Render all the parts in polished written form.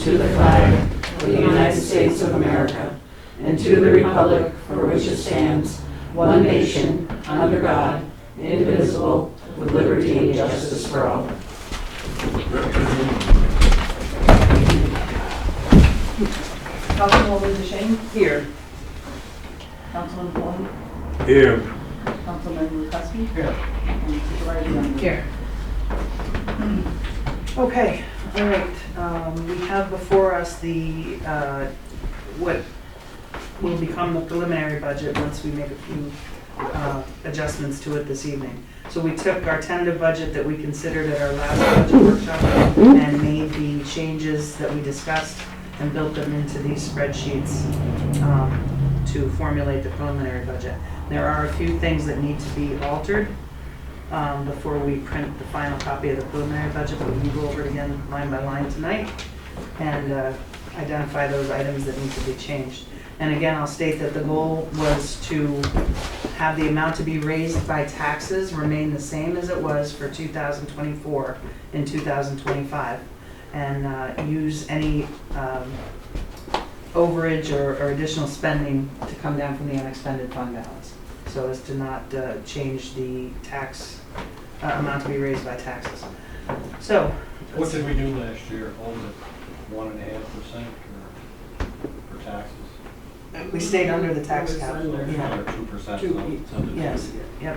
to the flag of the United States of America and to the republic for which it stands, one nation, under God, indivisible, with liberty and justice for all. Councilwoman DeShane? Here. Councilman Floyd? Here. Councilman Lukowski? Here. And Supervisor Young? Here. Okay, all right. We have before us the, what will become the preliminary budget once we make a few adjustments to it this evening. So we took our tentative budget that we considered at our last budget workshop and made the changes that we discussed and built them into these spreadsheets to formulate the preliminary budget. There are a few things that need to be altered before we print the final copy of the preliminary budget, but we can go over it again line by line tonight and identify those items that need to be changed. And again, I'll state that the goal was to have the amount to be raised by taxes remain the same as it was for 2024 and 2025, and use any overage or additional spending to come down from the unexpended fund balance, so as to not change the tax amount to be raised by taxes. So, What did we do last year? Hold it 1.5% for taxes? we stayed under the tax cap. Under Yeah. 2%. Yes, yep.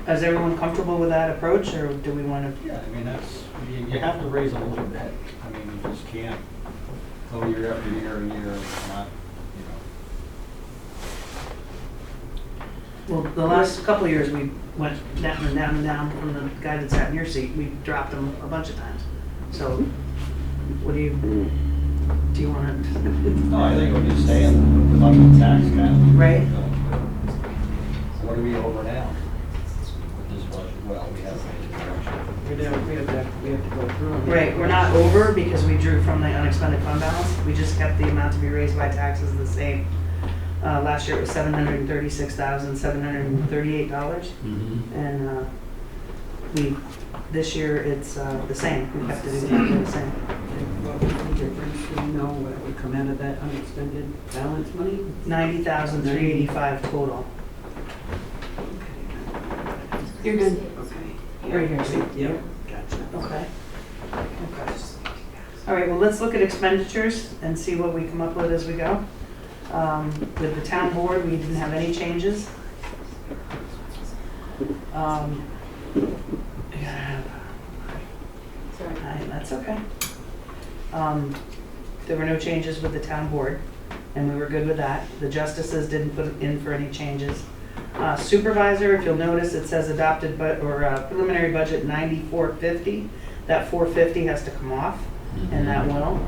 Is everyone comfortable with that approach, or do we want to? Yeah, I mean, that's, you have to raise a little bit. I mean, you just can't go year after year and year, not, Well, the last couple of years, we went down and down and down from the guy that sat in your seat. We dropped him a bunch of times. So, what do you want to? No, I think we just stay in the budget tax cap. Right. What are we over now with this budget? Well, we have made a correction. We have to go through them. Right, we're not over because we drew from the unexpended fund balance. We just kept the amount to be raised by taxes the same. Last year it was $736,738, and this year it's the same. We kept it exactly the same. What was the difference? Do you know what would come out of that unexpended balance money? $90,385 total. You're good. Okay. Right here, see? Yep, gotcha. Okay. Okay. All right, well, let's look at expenditures and see what we come up with as we go. With the town board, we didn't have any changes. That's okay. There were no changes with the town board, and we were good with that. The justices didn't put in for any changes. Supervisor, if you'll notice, it says adopted preliminary budget 9450. That 450 has to come off, and that will.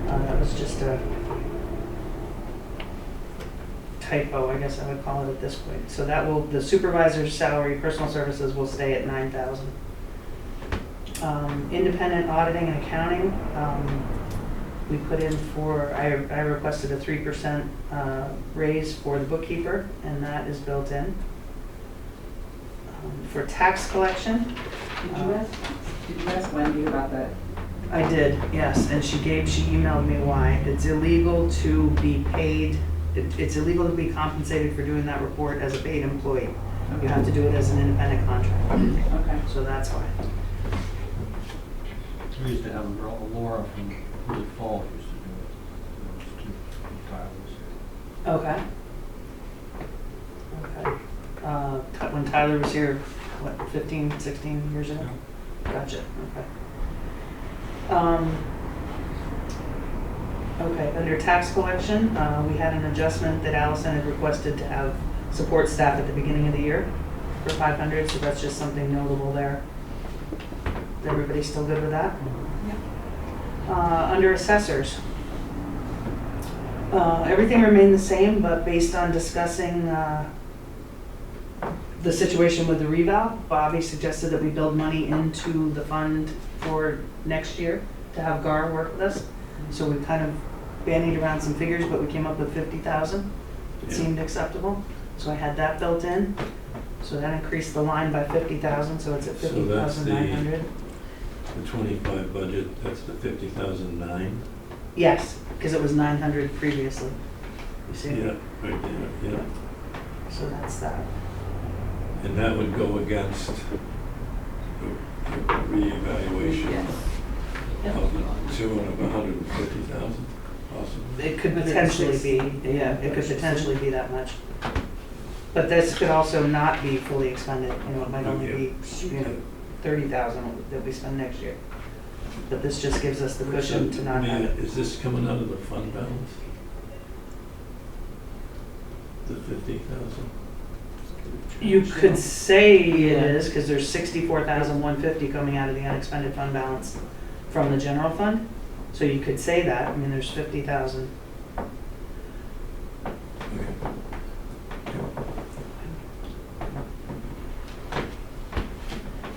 That was just a typo, I guess I would call it at this point. So that will, the supervisor's salary, personal services will stay at 9,000. Independent auditing and accounting, we put in for, I requested a 3% raise for the bookkeeper, and that is built in. For tax collection. Did you ask Wendy about that? I did, yes, and she emailed me why. It's illegal to be paid, it's illegal to be compensated for doing that report as a paid employee. You have to do it as an independent contractor. Okay. So that's why. We used to have Laura from Wood Fall used to do it. Okay. Okay. When Tyler was here, what, 15, 16 years ago? Gotcha, okay. Okay, under tax collection, we had an adjustment that Allison had requested to have support staff at the beginning of the year for 500, so that's just something notable there. Is everybody still good with that? Yeah. Under assessors, everything remained the same, but based on discussing the situation with the reval, Bobby suggested that we build money into the fund for next year to have GAR work with us. So we kind of bandied around some figures, but we came up with 50,000. It seemed acceptable. So I had that built in. So that increased the line by 50,000, so it's at 50,900. The 25 budget, that's the 50,009? Yes, because it was 900 previously. You see? Yeah, right there, yeah. So that's that. And that would go against the reevaluation Yes. of the 150,000, possibly. It could potentially be, yeah, it could potentially be that much. But this could also not be fully expended, it might only be, 30,000 that we spend next year. But this just gives us the cushion to not have it. Is this coming out of the fund balance? The 50,000? You could say it is, because there's 64,150 coming out of the unexpended fund balance from the general fund. So you could say that, there's 50,000.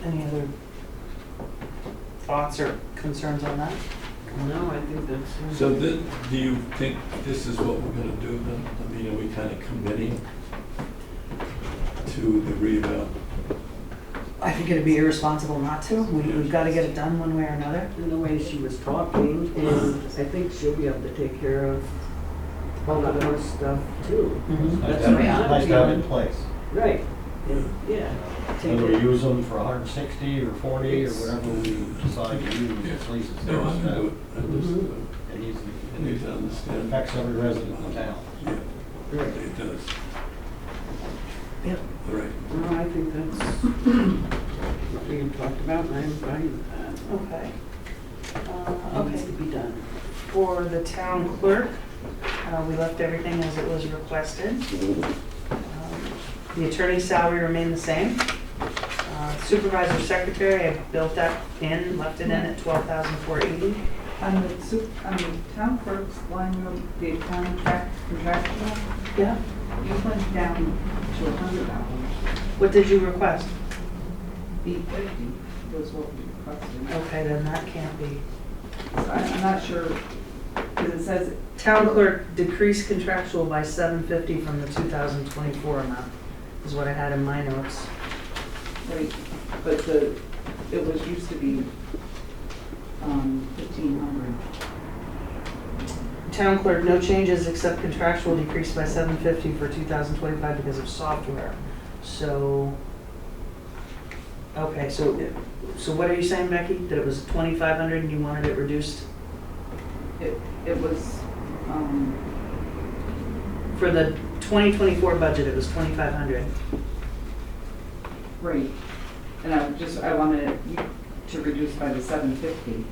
Any other thoughts or concerns on that? No, I think that's. So do you think this is what we're gonna do then? Are we kind of committing to the reeval? I think it'd be irresponsible not to. We've got to get it done one way or another. In the way she was talking, and I think she'll be able to take care of all the other stuff too. That's the way I'm Nice to have it in feeling. place. Right, yeah. Take Whether we it. use them for 160 or 40 or whatever we decide to use, at least it's there. No, I can do it. I just, It needs to I be, need to it understand. affects every resident in the town. Yeah, Right. it does. Yep. All right. No, I think that's what we talked about, and I'm fine with that. Okay. It needs to Okay. be done. For the town clerk, we left everything as it was requested. The attorney's salary remained the same. Supervisor secretary, I built that in, left it in at 12,480. On the town clerk's line, the contractual, Yeah. you went down to $100. What did you request? $50 was what we requested. Okay, then that can't be. So I'm not sure, because it says, Town clerk decreased contractual by $750 from the 2024 amount, is what I had in my notes. right, but it was used to be 1,500. Town clerk, no changes except contractual decreased by $750 for 2025 because of software. So, okay, so what are you saying, Becky? That it was 2,500 and you wanted it reduced? It was, For the 2024 budget, it was 2,500. right, and I wanted you to reduce by the 750.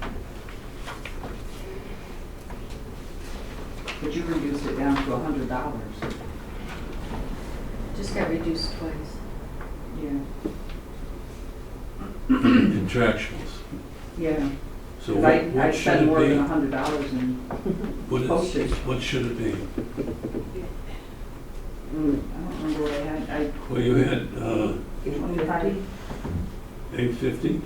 But you reduced it down to $100. Just got reduced twice. Yeah. Contractuals. Yeah. So 'Cause what I should spent more than it $100 in, be? postage. What should it be? I don't remember what I had, Well, you had 25, 850,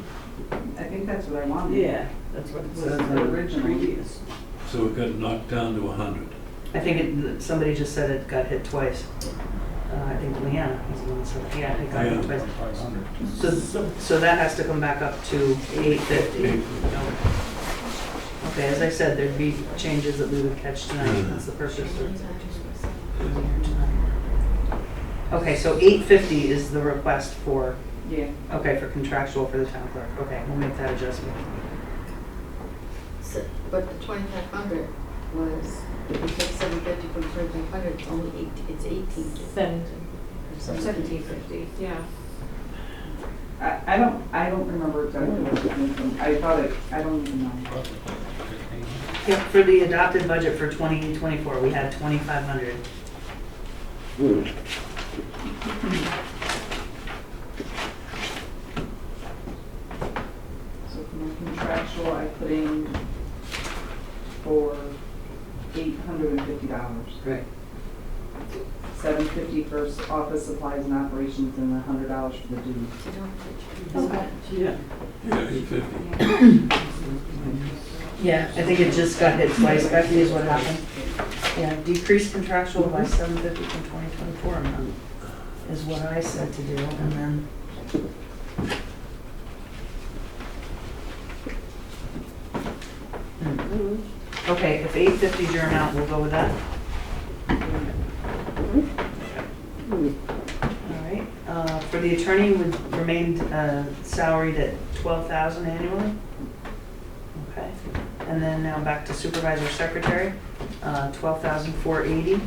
I think that's what I wanted. Yeah, that's what it Was says the on the original. previous. so it got knocked down to 100. I think somebody just said it got hit twice. I think Leanna was the one that said, yeah, it got hit Yeah. twice. 500. So that has to come back up to 850. Okay, as I said, there'd be changes that we would catch tonight. That's the purpose of being here tonight. Okay, so 850 is the request for, Yeah, okay, for contractual for the town clerk. Okay, we'll make that adjustment. So, but the 2,500 was, if we take 750 from 2,500, it's only 18. It's 1750. Yeah. I don't remember exactly what it came from. I don't even know. Yep, for the adopted budget for 2024, we had 2,500. So for my contractual, I put in for $850. Right. $750 for office supplies and operations, and $100 for the dues. So don't Okay. Yeah. Yeah, 850. Yeah, I think it just got hit twice, Becky, is what happened. Yeah, decreased contractual by 750 from 2024 amount is what I said to do, and then Okay, if 850 is your amount, we'll go with that. All right, for the attorney, we remained salaried at 12,000 annually. Okay, and then now back to supervisor secretary, 12,480.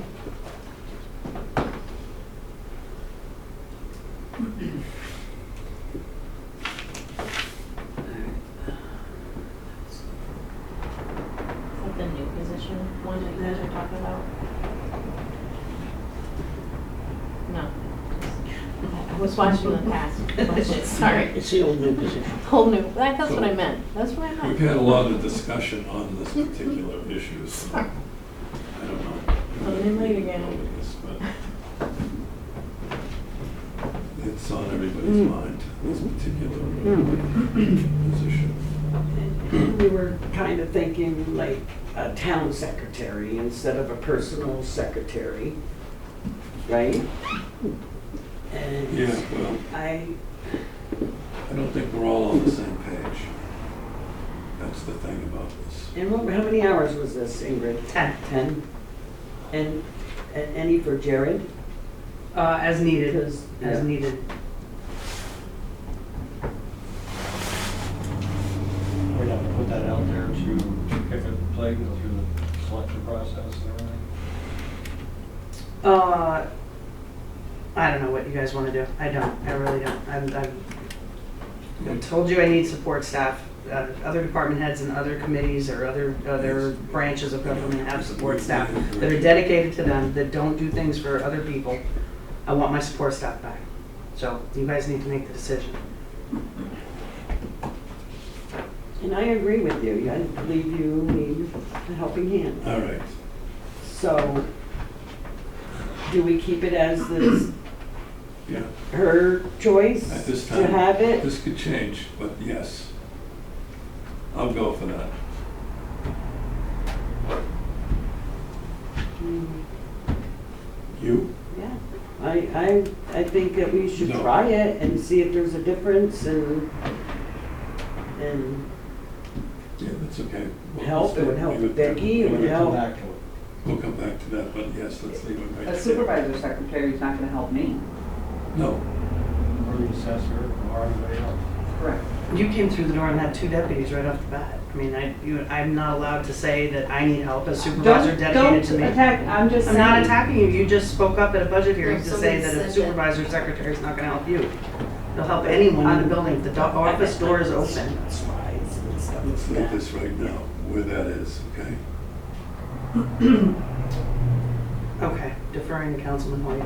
Like the new position, one that you guys are talking about? No. I was watching the past budget, sorry. It's the old new position. Whole new, that's what I meant, that's what I We've meant. had a lot of discussion on this particular issue, so I don't know. Oh, they might again. Over this, but it's on everybody's mind, this particular position. We were kind of thinking like a town secretary instead of a personal secretary, right? And Yeah, well, I, I don't think we're all on the same page. That's the thing about this. and how many hours was this, Ingrid? 10, 10? And any for Jared? as needed, Because, as yeah. needed. We'd have to put that out there to pick a play, go through the selection process and everything. I don't know what you guys want to do. I don't, I really don't. I told you I need support staff. Other department heads and other committees or other branches of government have support staff that are dedicated to them, that don't do things for other people. I want my support staff back. So you guys need to make the decision. And I agree with you. I believe you need a helping hand. All right. So, do we keep it as this, Yeah, her choice at this to time, have it? this could change, but yes. I'll go for that. You? Yeah, I think that we should No. try it and see if there's a difference and Yeah, that's okay. We'll help, it would help leave it- Becky, it would We'll come help. back to it. We'll come back to that, but yes, let's leave it right A there. supervisor secretary is not gonna help me. No, Or the assessor, or anybody else. Correct. You came through the door and had 2 deputies right off the bat. I mean, I'm not allowed to say that I need help as supervisor dedicated to Don't me. attack, I'm just I'm saying. not attacking you. You just spoke up at a budget hearing No, to say somebody that a said that. supervisor secretary is not gonna help you. They'll help anyone in the building. If the office door is open. Slides and stuff let's like leave that. this right now, where that is, okay? Okay, deferring to Councilman Hoyt.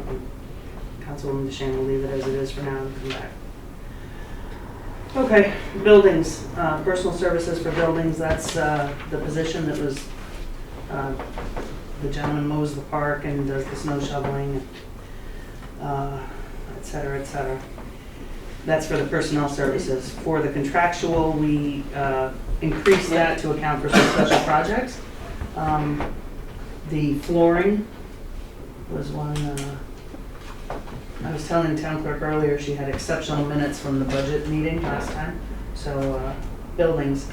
Councilwoman DeShane will leave it as it is for now and come back. Okay, buildings, personal services for buildings, that's the position that was, the gentleman mows the park and does the snow shoveling, et cetera, et cetera. That's for the personnel services. For the contractual, we increased that to account for some special projects. The flooring was one, I was telling the town clerk earlier, she had exceptional minutes from the budget meeting last time. So, buildings,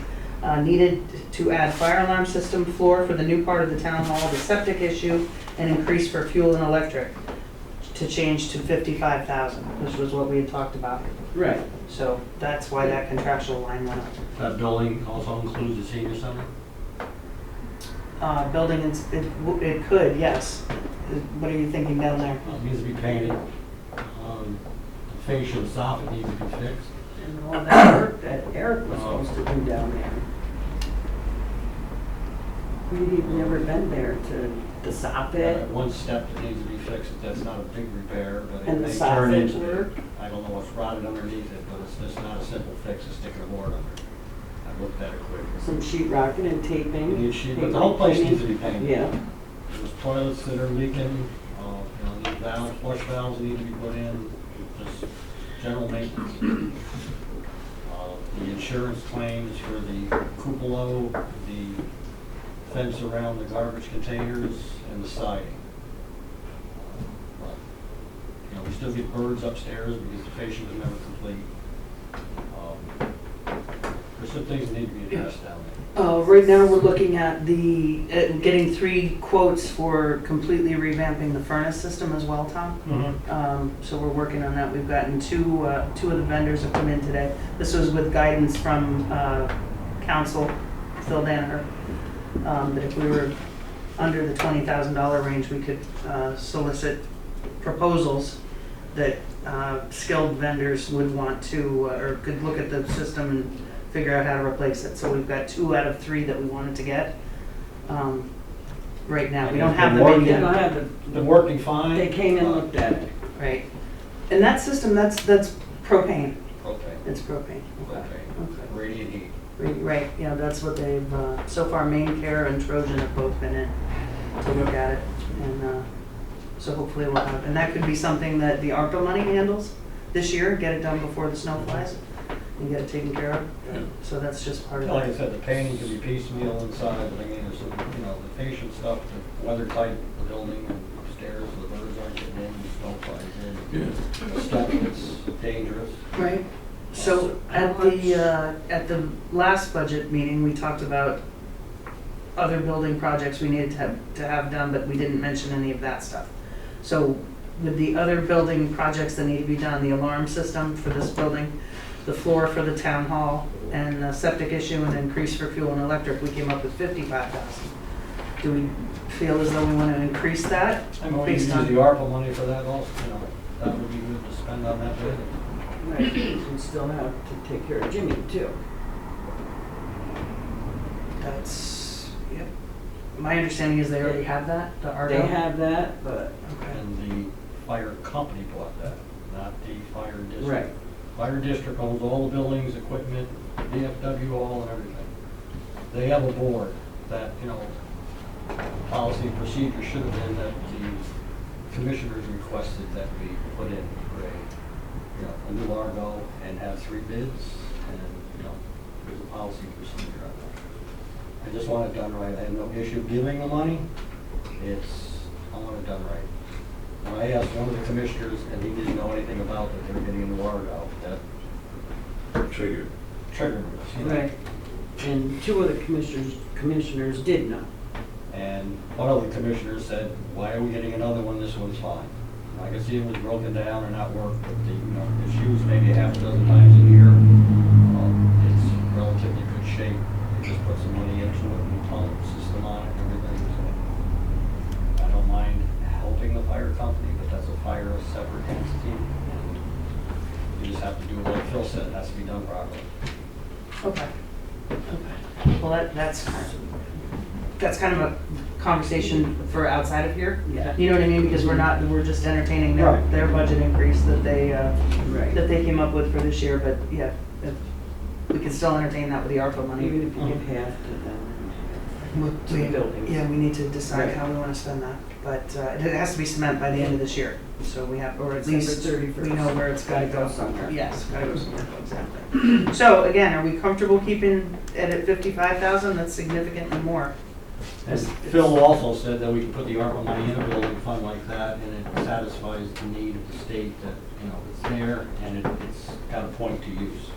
needed to add fire alarm system floor for the new part of the town hall, the septic issue, and increase for fuel and electric to change to 55,000, which was what we had talked about. Right. So that's why that contractual line went up. That building also includes the senior center? Building, it could, yes. What are you thinking down there? It needs to be painted. The fascia and soffit needs to be fixed. And all that work that Eric was supposed to do down there. We've never been there to stop it. One step that needs to be fixed, that's not a big repair, but it And the may turn soffit into, work? I don't know what's rotted underneath it, but it's just not a simple fix of sticking a board under. I looked at it quick. Some sheet rocking and taping. It needs sheet, but the whole place needs to be painted. Yeah. There's toilets that are leaking, these valves, flush valves need to be put in, just general maintenance. The insurance claims for the cupola, the fence around the garbage containers, and the siding. But, we still get birds upstairs because the fascia was never complete. There's some things that need to be addressed down there. Right now, we're looking at getting 3 quotes for completely revamping the furnace system as well, Tom. So we're working on that. We've gotten two of the vendors have come in today. This was with guidance from council, Phil Danaher, that if we were under the $20,000 range, we could solicit proposals that skilled vendors would want to, or could look at the system and figure out how to replace it. So we've got 2 out of 3 that we wanted to get. Right now, we don't have them in They don't yet. have Been working fine. They came and looked at it. Right. And that system, that's propane. Propane, It's propane. propane, Okay. radiant heat. Right, yeah, that's what they've, so far Main Care and Trojan have both been in to look at it. And so hopefully we'll have, and that could be something that the ARPA money handles this year, get it done before the snow flies and get it taken care of. Yeah. So that's just part of Like I it. said, the painting can be piecemeal inside, but I mean, there's some, the patient stuff, the weather tight, the building and upstairs, the birds aren't getting in, the snow flies in. Yeah. Stuff that's dangerous. Right. So at the last budget meeting, we talked about other building projects we needed to have done, but we didn't mention any of that stuff. So with the other building projects that need to be done, the alarm system for this building, the floor for the town hall, and the septic issue and increase for fuel and electric, we came up with 55,000. Do we feel as though we want to increase that I'm going to use based the on? ARPA money for that also, that would be good to spend on that building. Right, we still have to take care of Jimmy too. That's, yep. My understanding is they already have that, the ARPA? They have that, but, Okay. And the fire company bought that, not the fire district. right. Fire district owns all the buildings, equipment, DFW, all and everything. They have a board that, policy and procedure should have been that the commissioners requested that we put in a new Argo and have 3 bids, and, there's a policy and procedure on that. I just want it done right. I have no issue giving the money. I want it done right. When I asked one of the commissioners, and he didn't know anything about that they were getting a new Argo, that Triggered. triggered me. Right. And 2 of the commissioners did know. And one of the commissioners said, why are we getting another one? This one's fine. I can see it was broken down or not worked, but it's used maybe half a dozen times a year. It's relatively good shape. They just put some money into it and pump system on it and everything. So I don't mind helping the fire company, but that's a separate entity. And you just have to do it like Phil said, it has to be done properly. Okay. Well, that's kind of a conversation for outside of here. Yeah. You know what I mean? Because we're just entertaining Right. their budget increase that they Right. came up with for this year, but yeah, we can still entertain that with the ARPA money. Even if you give half to them, to the buildings. Yeah, we need to decide Right. how we want to spend that, but it has to be spent by the end of this year, so we have, or at December least 31st. we know where it's gotta go. Somewhere. Yes, gotta go somewhere, exactly. So again, are we comfortable keeping it at 55,000? That's significantly more. And Phil also said that we can put the ARPA money in a building fund like that, and it satisfies the need of the state that, it's there, and it's got a point to use.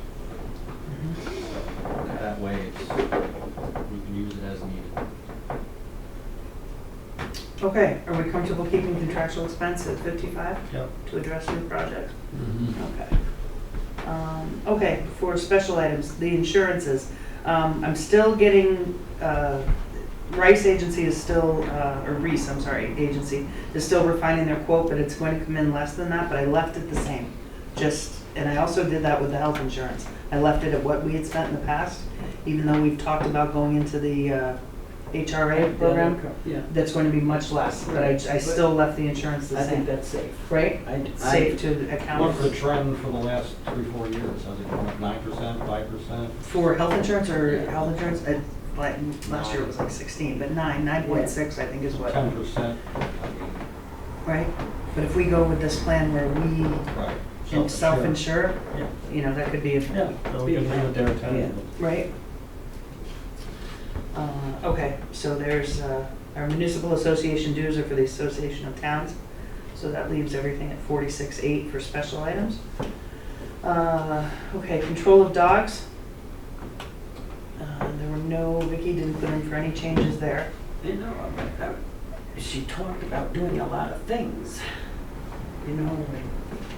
That way, we can use it as needed. Okay, are we comfortable keeping contractual expense at 55 Yep. to address new projects? Mm-hmm. Okay. Okay, for special items, the insurances, I'm still getting, Rice Agency is still, or Reese, I'm sorry, agency, is still refining their quote, but it's going to come in less than that, but I left it the same. And I also did that with the health insurance. I left it at what we had spent in the past, even though we've talked about going into the HRA program, Yeah. that's going to be much less, but I still left the insurance the I think same, that's safe. right? Safe to account What's the for, trend for the last 3-4 years? Has it gone up 9%, 5%? for health insurance or Yeah. health insurance, like, last year it was like 16, but 9.6 I think is what, 10%? right? But if we go with this plan where we Right. can self-insure, Yeah. that could be a, Yeah, so we can leave it there at 10. right? Okay, so there's, our municipal association dues are for the Association of Towns, so that leaves everything at 46.8 for special items. Okay, control of dogs. There were no, Vicky didn't put in for any changes there. You know, she talked about doing a lot of things, you know, like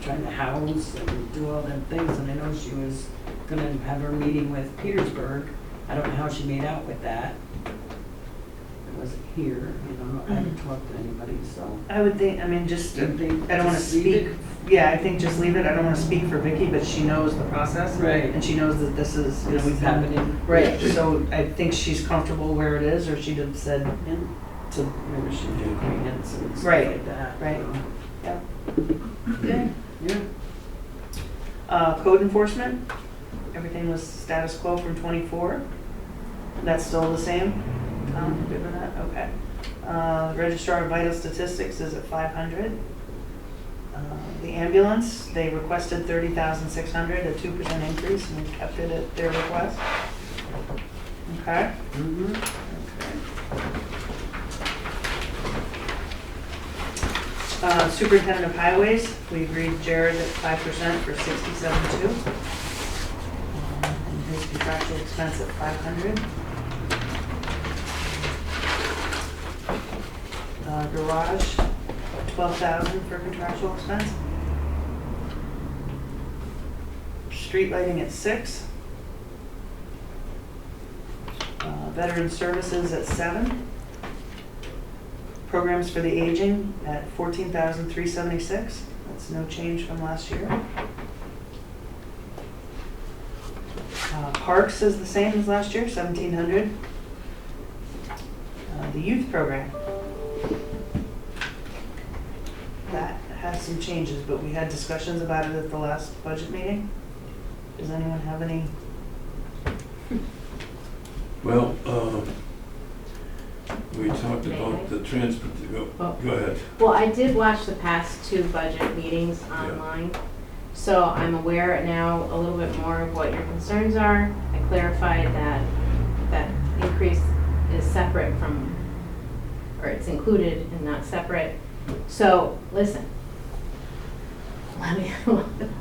trying to house and do all them things, and I know she was gonna have her meeting with Petersburg. I don't know how she made out with that. It wasn't here, you know, I haven't talked to anybody, so. I would think, I mean, just, I Didn't think- don't wanna just leave speak, it? yeah, I think just leave it, I don't wanna speak for Vicky, but she knows the process. Right. And she knows that this is, you know, This we've is done. happening. Right, so I think she's comfortable where it is, or she'd have said, And to, maybe she do grants and stuff Right, like that. right. so. okay. Yeah. Code enforcement, everything was status quo from 24. That's still the same? Tom, good with that? Okay. Registrar of Vital Statistics is at 500. The ambulance, they requested 30,600, a 2% increase, and we kept it at their request. Okay. Mm-hmm. Superintendent of Highways, we agreed Jared at 5% for 67.2. And his contractual expense at 500. Garage, 12,000 for contractual expense. Street lighting at 6. Veteran services at 7. Programs for the aging at 14,376. That's no change from last year. Parks is the same as last year, 1,700. The youth program. That has some changes, but we had discussions about it at the last budget meeting. Does anyone have any? Well, we talked May about I? the transport, go ahead. Well, I did watch the past 2 budget meetings online, so I'm aware now a little bit more of what your concerns are. I clarified that that increase is separate from, or it's included and not separate. So, listen,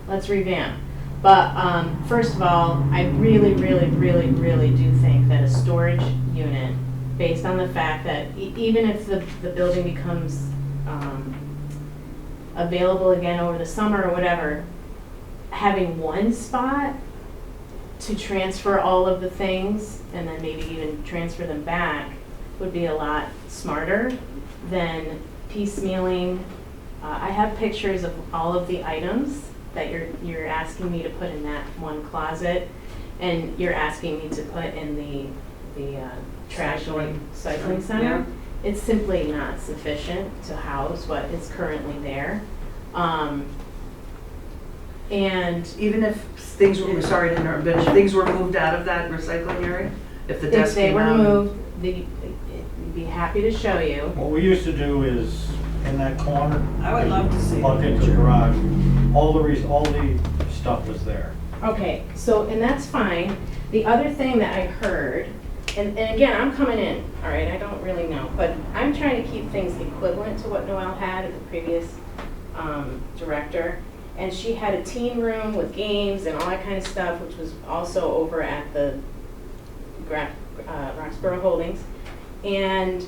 let's revamp. But first of all, I really do think that a storage unit, based on the fact that even if the building becomes available again over the summer or whatever, having one spot to transfer all of the things and then maybe even transfer them back would be a lot smarter than piecemealing. I have pictures of all of the items that you're asking me to put in that one closet, and you're asking me to put in the trash and recycling center. It's simply not sufficient to house what is currently there. And Even if things were, sorry to interrupt, but if things were moved out of that recycling area? If the if desk they came were out? moved, we'd be happy to show you. What we used to do is, in that corner. I would love to see. Plug into the garage, all the stuff was there. Okay, so, and that's fine. The other thing that I heard, and again, I'm coming in, all right, I don't really know, but I'm trying to keep things equivalent to what Noelle had at the previous director. And she had a teen room with games and all that kind of stuff, which was also over at the Roxborough Holdings. And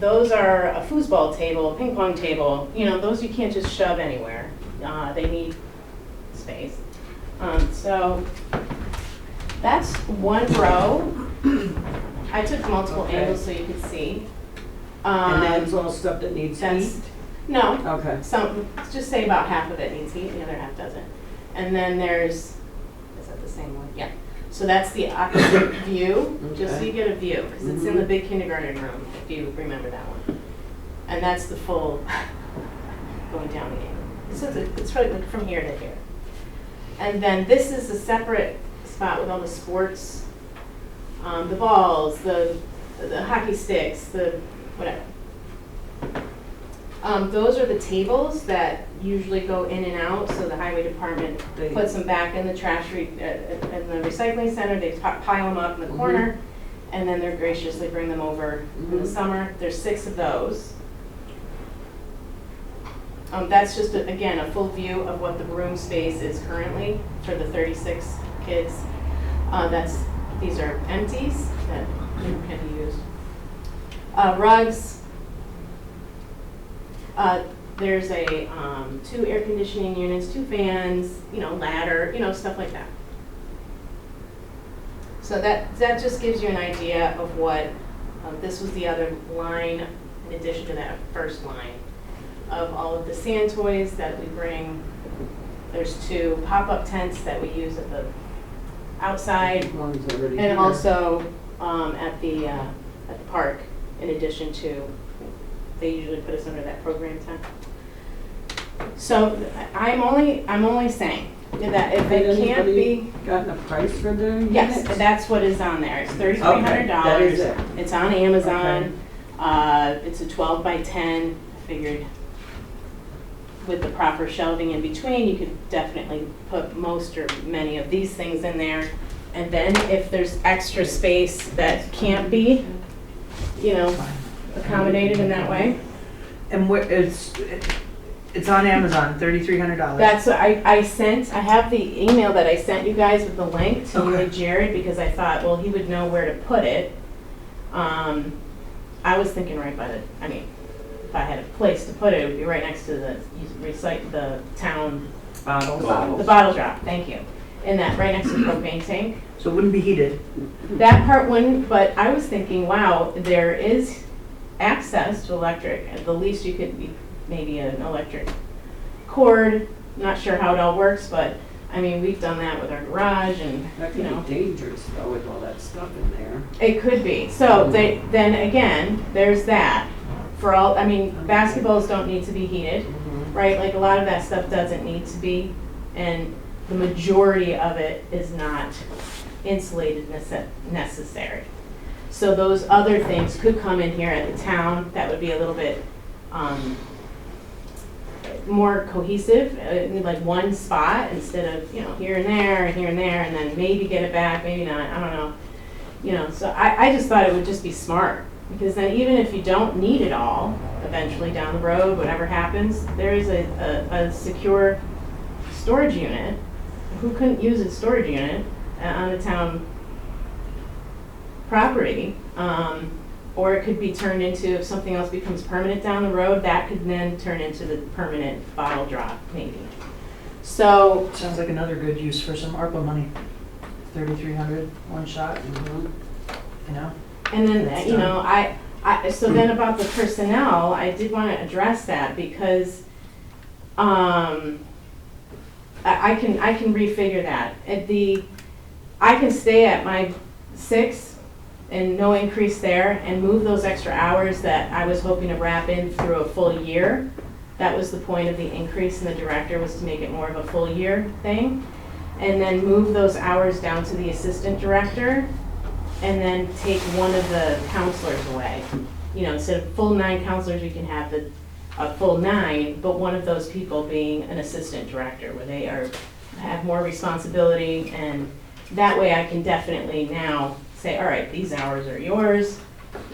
those are a foosball table, a ping pong table, you know, those you can't just shove anywhere. They need space. So that's one row. I took multiple Okay. angles so you could see. And that's all stuff that needs That's, heat? no, Okay. some, let's just say about half of it needs heat, the other half doesn't. And then there's, is that the same one? Yeah. So that's the opposite view, just so you get a view, because it's in the big kindergarten room, if you remember that one. And that's the full going down the angle. So it's really like from here to here. And then this is a separate spot with all the sports, the balls, the hockey sticks, the whatever. Those are the tables that usually go in and out, so the highway department puts them back in the trash, in the recycling center, they pile them up in the corner, and then they're graciously bring them over in the summer. There's 6 of those. That's just, again, a full view of what the room space is currently for the 36 kids. That's These are empties that can be used. Rugs. There's a 2 air conditioning units, 2 fans, ladder, stuff like that. So that just gives you an idea of what, this was the other line in addition to that first line of all of the sand toys that we bring. There's 2 pop-up tents that we use at the outside and also at the park, in addition to, they usually put us under that program tent. So I'm only saying that if it can't be, Gotten a price for the yes, units? that's what is on there. It's $3,300. Okay, that is it. It's on Amazon. It's a 12 by 10. I figured with the proper shelving in between, you could definitely put most or many of these things in there. And then if there's extra space that can't be, accommodated in that way. And it's on Amazon, $3,300. That's what I have the email that I sent you guys with the link to Okay. Jared, because I thought, well, he would know where to put it. I was thinking right by if I had a place to put it, it would be right next to the town, Bottles. the bottle drop, thank you. And that, right next to the propane tank. So it wouldn't be heated. That part wouldn't, but I was thinking, wow, there is access to electric. At the least you could be maybe an electric cord. Not sure how it all works, but we've done that with our garage and, That could be dangerous though, with all that stuff in there. It could be. So then again, there's that. For all, basketballs don't need to be heated, right? Like a lot of that stuff doesn't need to be, and the majority of it is not insulated necessary. So those other things could come in here at the town. That would be a little bit more cohesive, like one spot instead of here and there and here and there, and then maybe get it back, maybe not. I don't know. So I just thought it would just be smart, because then even if you don't need it all, eventually down the road, whatever happens, there is a secure storage unit. Who couldn't use a storage unit on the town property? Or it could be turned into, if something else becomes permanent down the road, that could then turn into the permanent bottle drop, maybe. So, Sounds like another good use for some ARPA money. $3,300, one shot, and then, That's so then about the personnel, I did want to address that, because I can refigure that. I can stay at my 6 and no increase there, and move those extra hours that I was hoping to wrap in through a full year. That was the point of the increase in the director, was to make it more of a full year thing. And then move those hours down to the assistant director, and then take one of the counselors away. Instead of full 9 counselors, we can have a full 9, but one of those people being an assistant director, where they have more responsibility, and that way I can definitely now say, all right, these hours are yours.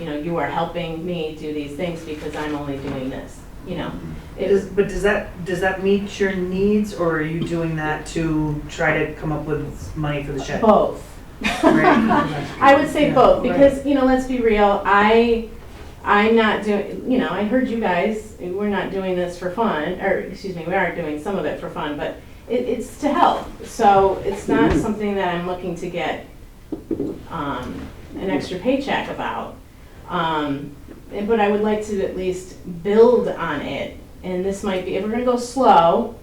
You are helping me do these things because I'm only doing this. But does that meet your needs, or are you doing that to try to come up with money for the shed? Both. Right. I would say both, because let's be real. I'm not doing. I heard you guys. We're not doing this for fun, or excuse me, we are doing some of it for fun, but it's to help. So it's not something that I'm looking to get an extra paycheck about. But I would like to at least build on it. And this might be, if we're going to go slow,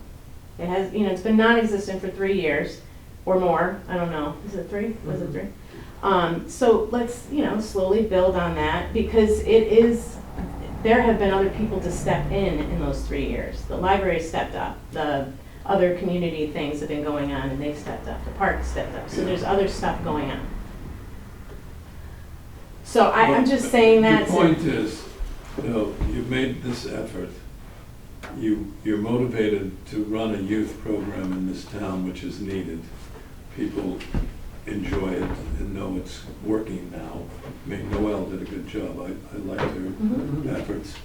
it has, it's been non-existent for 3 years or more. I don't know. Is it 3? Was it 3? So let's, slowly build on that, because there have been other people to step in those 3 years. The library stepped up. The other community things have been going on, and they've stepped up. The park stepped up. So there's other stuff going on. So I'm just saying that. The point is, you've made this effort. You're motivated to run a youth program in this town, which is needed. People enjoy it and know it's working now. Noelle did a good job. I liked her efforts.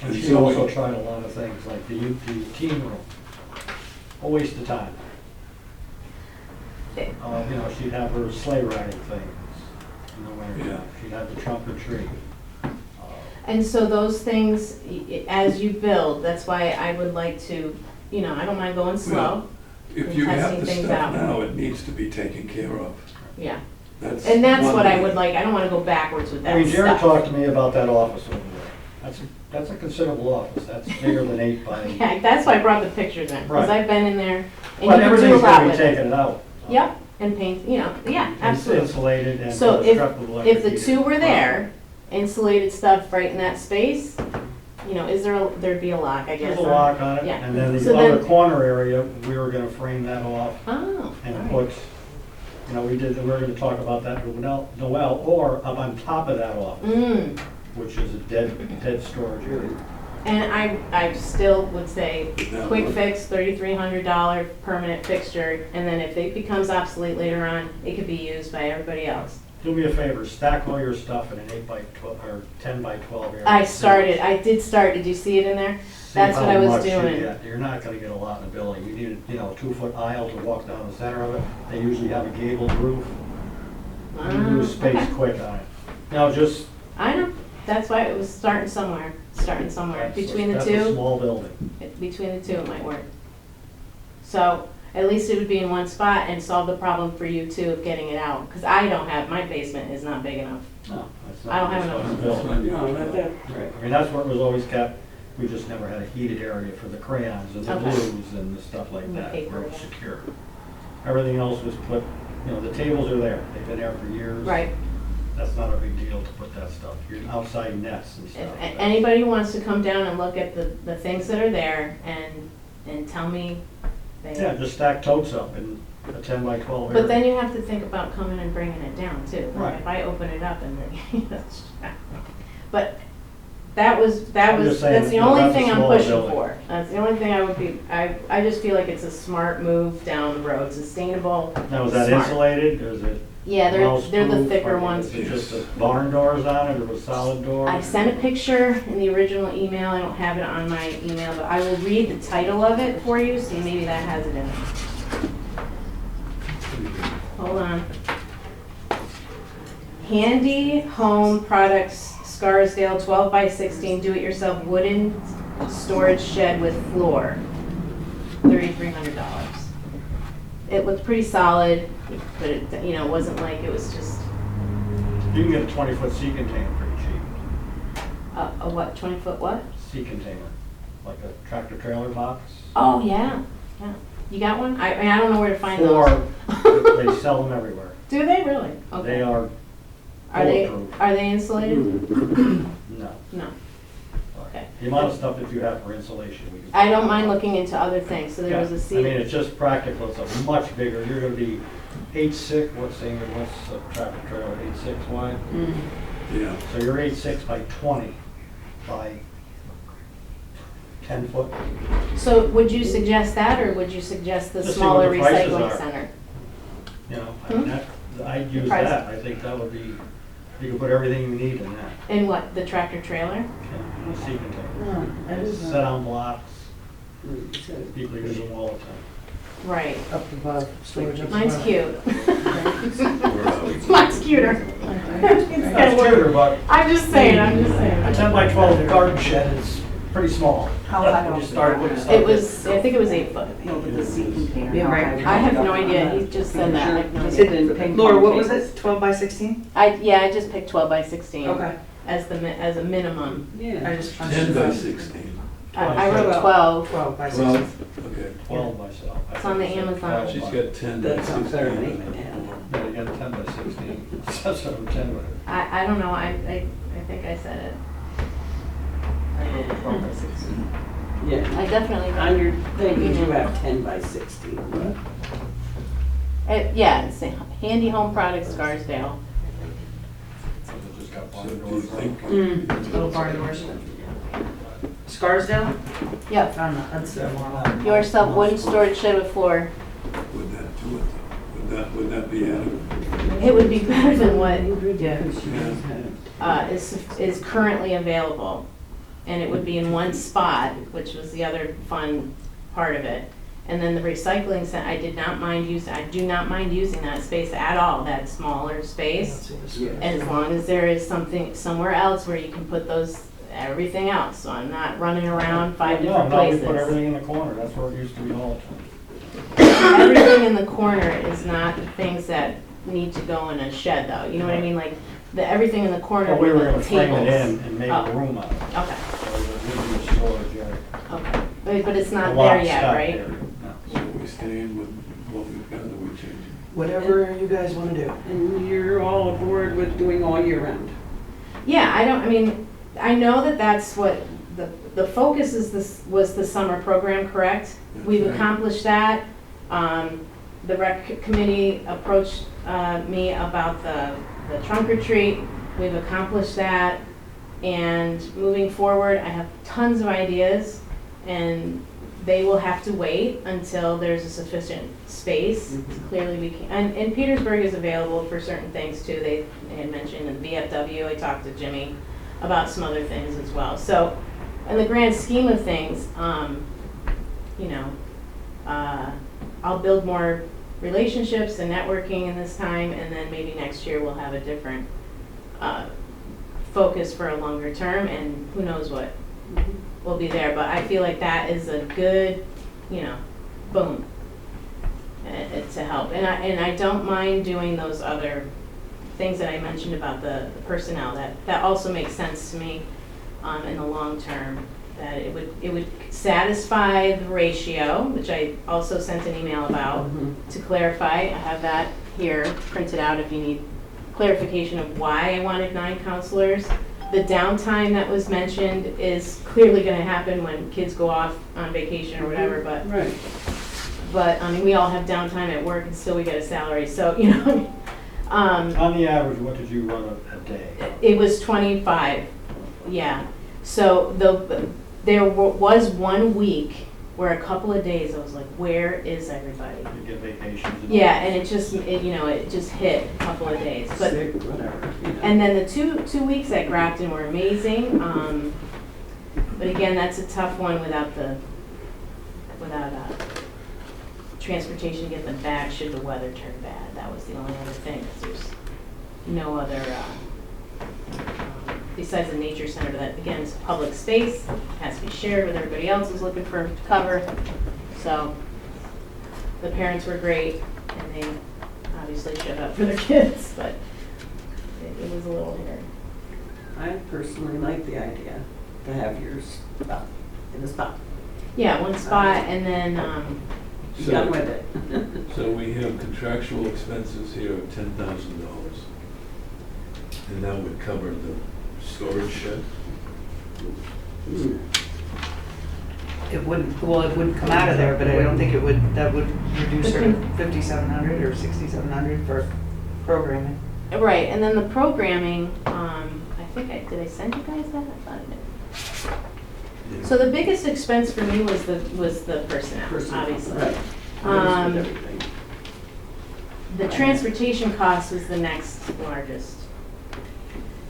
And she also tried a lot of things, like the team room. A waste of time. she'd have her sleigh riding things in the winter. Yeah. She'd have the trunk or treat. And so those things, as you build, that's why I would like to, I don't mind going slow. If you have Testing the things stuff out. now, it needs to be taken care of. Yeah. And And that's what I would like, I don't wanna go backwards with I mean, that Jared stuff. talked to me about that office over there. That's a considerable office. That's bigger than 8 by. Yeah, that's why I brought the pictures in, because Right. I've been in there, and you But can do a everything's lot gonna be with it. taken out. Yep, and paint, yeah, It's absolutely. insulated and So constructed electric If the heating. two were there, insulated stuff right in that space, there'd be a lock, I guess. There's a lock on it, Yeah. and then So the other then- corner area, we were gonna frame that off Oh, and alright. put, we were gonna talk about that with Noel, or up on top of that office, which is a dead storage area. And I still would say, That quick would- fix, $3,300 permanent fixture, and then if it becomes obsolete later on, it could be used by everybody else. Do me a favor, stack all your stuff in an 8 by 12, or 10 by 12 area. I did start, did you see it in there? See That's what I how was much you doing. get. You're not gonna get a lot in the building. You need a 2-foot aisle to walk down the center of it. They usually have a gabled roof. You lose space Okay. quick on it. Now, just. I know, that's why it was starting somewhere, between the That's a two. small building. Between the two, it might work. So at least it would be in one spot and solve the problem for you too of getting it out. Because I don't have, my basement is not big enough. No, that's I don't not. have that's enough. not a building. No, that, right. I mean, that's where it was always kept. We just never had a heated area for the crayons and the Okay. blues and the stuff like And the that, paper, where it's yeah. secure. Everything else was put, the tables are there. They've been there for years. Right. That's not a big deal to put that stuff. Your outside nets and If stuff. anybody who wants to come down and look at the things that are there and tell me they. Yeah, just stack totes up in a 10 by 12 area. But then you have to think about coming and bringing it down too. Like, Right. if I open it up and then, but that was, I'm just saying, that's the you know, only that's a thing I'm smaller pushing building. for. That's the only thing I would be, I just feel like it's a smart move down the road, sustainable. Now, is that smart. insulated? Is it? Yeah, they're the mouse-proof? thicker Or ones. Is it just barn doors on it or with solid doors? I sent a picture in the original email, I don't have it on my email, but I will read the title of it for you, see maybe that has it in it. Hold on. Handy Home Products Scarsdale 12 by 16 do-it-yourself wooden storage shed with floor, $3,300. It looked pretty solid, but it wasn't like it was just You can get a 20-foot sea container pretty cheap. a what, 20-foot what? Sea container, like a tractor trailer box. Oh, yeah. You got one? I mean, I don't know where to find Or those. they sell them everywhere. Do they really? Okay. They are Are they, bulletproof. are they insulated? No. No. Okay. The amount of stuff that you have for insulation. We can- I don't mind looking into other things, so there was a Yeah, I mean, seat. it's just practical. It's a much bigger. You're gonna be 8'6", what's a tractor trailer, 8'6" wide? Yeah. So you're 8'6" by 20 by 10 foot. So would you suggest that, or would you suggest the Just see smaller what the prices recycling are. center? You know, Hmm? I'd use Price. that. I think that would be, you could put everything you need in that. In what, the tractor trailer? Yeah, a sea container. No, that is Set not. on blocks. People use them all the time. Right. Up above storage. up Mine's above. cute. We're out. Mine's cuter. That's cuter, but I'm just saying, I'm just a saying. 10 by 12 garden shed is pretty small. How high You off just the start ground? putting stuff It in. was, I think it was 8 foot. No, but the seat container. Yeah, how right. high I have was no it? idea, he just said that, I have no Is idea. it in ping Laura, pong what was tables? it, 12 by 16? I just picked 12 by 16. Okay. As a minimum. Yeah. I just. 10 by 16. I wrote 12. 12 by 16. 12, okay. 12 myself. It's on the Amazon. She's got 10 by That sounds better than 8 by 16. 10. No, you got a 10 by 16. That's what I'm 10 with. I don't know, I think I said it. I wrote 12 by 16. Yeah. I definitely. On your thing, you do have 10 by 16, but. Yeah, it's a Handy Home Products Scarsdale. So they just got So barn do you doors. think? Little barn doors. Scarsdale? Yep. Oh, no, that's the one. Yourself wooden storage shed with floor. Would that do it though? Would that be adequate? It would be better than what Yeah. is currently available. And it would be in one spot, which was the other fun part of it. And then the recycling center, I do not mind using that space at all, that smaller space. As long as there is something somewhere else where you can put those, everything else, so I'm not running around 5 different No, we places. put everything in the corner, that's where it used to be all the time. Everything in the corner is not the things that need to go in a shed though, you know what I mean, like, everything in the corner But we where were the gonna frame tables. it in and make Oh. a room out of it, Okay, so it would be a storage area. okay, but it's A not lot there of yet, stuff right? there, no. So we staying with what we've got, or we changing? Whatever you guys wanna do. And you're all aboard with doing all year round? Yeah, I know that that's what, the focus is was the summer program, correct? That's We've right. accomplished that. The rec committee approached me about the trunk or treat. We've accomplished that. And moving forward, I have tons of ideas, and they will have to wait until there's a sufficient space. Clearly we can, and Petersburg is available for certain things too. They had mentioned in VFW, I talked to Jimmy about some other things as well. So in the grand scheme of things, I'll build more relationships and networking in this time, and then maybe next year we'll have a different focus for a longer term, and who knows what will be there. But I feel like that is a good, boom, to help. And I don't mind doing those other things that I mentioned about the personnel. That also makes sense to me in the long term. That it would satisfy the ratio, which I also sent an email about to clarify. I have that here printed out if you need clarification of why I wanted 9 counselors. The downtime that was mentioned is clearly going to happen when kids go off on vacation or whatever, but Right. we all have downtime at work and still we get a salary, so On the average, what did you run a day? it was 25, yeah. So there was 1 week where a couple of days I was like, where is everybody? You get vacations? and- Yeah, and it just hit a couple of days. But Sick, whatever. and then the two weeks at Grafton were amazing. But again, that's a tough one without transportation to get them back should the weather turn bad. That was the only other thing, 'cause there's no other besides the nature center. That again is public space, has to be shared with everybody else who's looking for cover. So the parents were great, and they obviously showed up for their kids, but it was a little hairy. I personally like the idea to have yours spot in a spot. Yeah, one spot, and then Done with it. So we have contractual expenses here of $10,000. And that would cover the storage shed? It wouldn't come out of there, but I don't think that would reduce her to 5,700 or 6,700 for programming. right, and then the programming. Did I send you guys that? I thought I did. Yeah. So the biggest expense for me was the personnel, obviously. Right. Um, With everything. The transportation cost was the next largest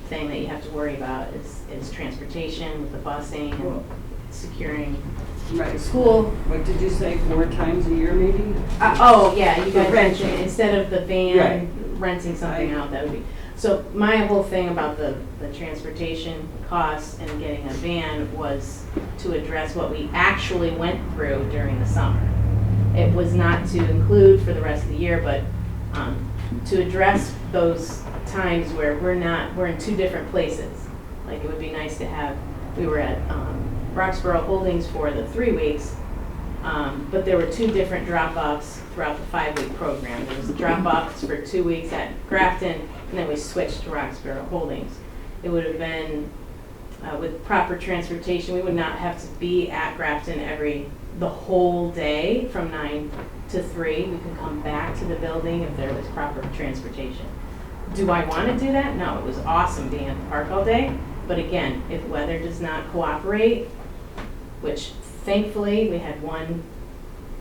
thing that you have to worry about is transportation with the busing and securing Right. school. What did you say, 4 times a year maybe? Yeah, you The guys renting. mentioned, instead of the van Right. renting something Right. out, that would be. So my whole thing about the transportation costs and getting a van was to address what we actually went through during the summer. It was not to include for the rest of the year, but to address those times where we're in 2 different places. Like it would be nice to have, we were at Roxborough Holdings for the 3 weeks, but there were 2 different drop-offs throughout the 5-week program. There was drop-offs for 2 weeks at Grafton, and then we switched to Roxborough Holdings. It would have been, with proper transportation, we would not have to be at Grafton the whole day from 9 to 3. We could come back to the building if there was proper transportation. Do I want to do that? No, it was awesome being at the park all day. But again, if weather does not cooperate, which thankfully we had 1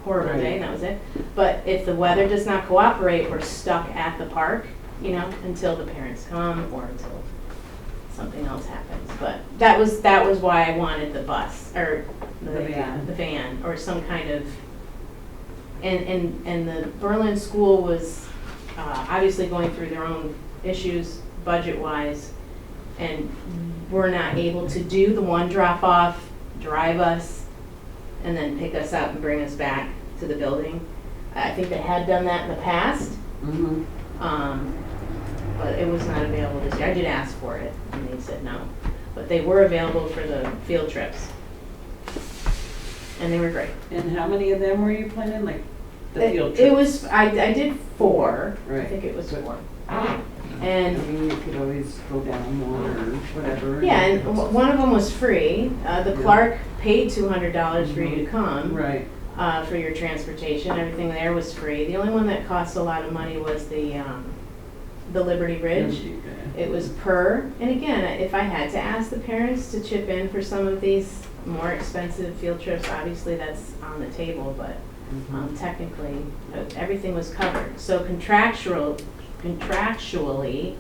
horrible day and that was it. But if the weather does not cooperate, we're stuck at the park, until the parents come or until something else happens. But that was why I wanted the bus or the van or some kind of And the Berlin school was obviously going through their own issues budget-wise, and we're not able to do the one drop-off, drive us, and then pick us up and bring us back to the building. I think they had done that in the past, Mhm. but it was not available this year. I did ask for it, and they said no. But they were available for the field trips. And they were great. And how many of them were you planning, like the field It trips? was, I did 4. I Right. think it was 4. I And, mean, you could always go down one or whatever. yeah, and one of them was free. The Yeah. Clark paid $200 for you to come. Right. For your transportation. Everything there was free. The only one that cost a lot of money was the Liberty Bridge. It was per, and again, if I had to ask the parents to chip in for some of these more expensive field trips, obviously that's on the table, but technically, everything was covered. So contractually,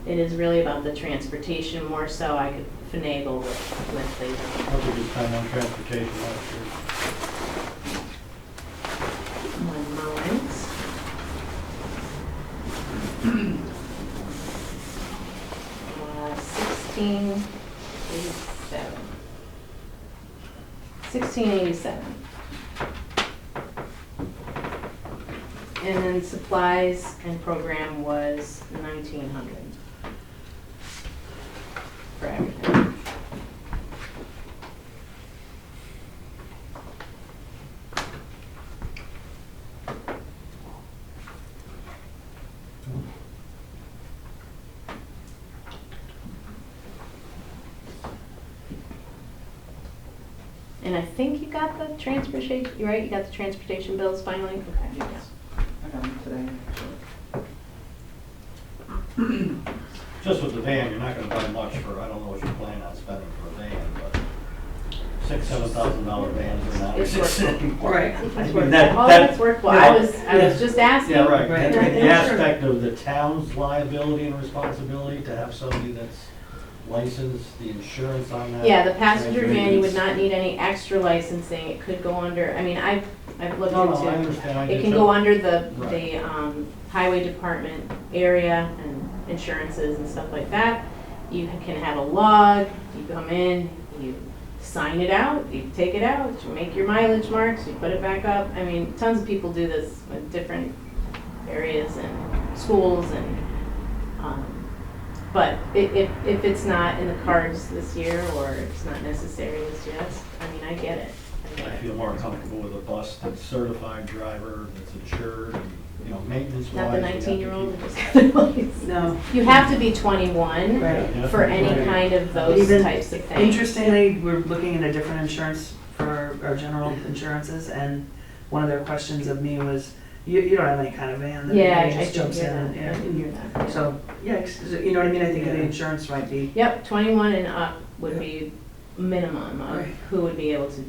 it is really about the transportation more so. I could finagle with the, What did you spend on transportation last year? one moment. 1687. 1687. And then supplies and program was 1900 for everything. And I think you got the transportation, you're right, you got the transportation bills finally? Okay. Yes. I got them today. Just with the van, you're not gonna buy much for, I don't know what you plan on spending for a van, but $6,000-7,000 vans are not It's existing. Right. It's I mean, workable. that- Oh, that- that's workable. you I know, was just asking. Yeah, right. Right. And Yeah, the sure. aspect of the town's liability and responsibility to have somebody that's licensed, the insurance on that. Yeah, the passenger van, you would Maintenance. not need any extra licensing. It could go under, I mean, I've looked No, no, I into, understand. I it did can too. go under the Right. highway department area and insurances and stuff like that. You can have a log, you come in, you sign it out, you take it out, you make your mileage marks, you put it back up. I mean, tons of people do this with different areas and schools and, but if it's not in the cards this year or it's not necessary this year, I mean, I get it. I feel more comfortable with a bus that's certified driver, that's insured, and, you know, maintenance wise. Not the 19-year-old who just got a license. No. You have to be 21 Right. for any kind of those Even types of things. Interestingly, we're looking into different insurance for our general insurances, and one of their questions of me was, you don't have any kind of van that Yeah, anybody I just did jumps hear in that. and, I yeah. did hear that. So, yeah, you know what I mean? I think the Yeah. insurance might be. Yep, 21 and up would Yeah. be minimum of Right. who would be able to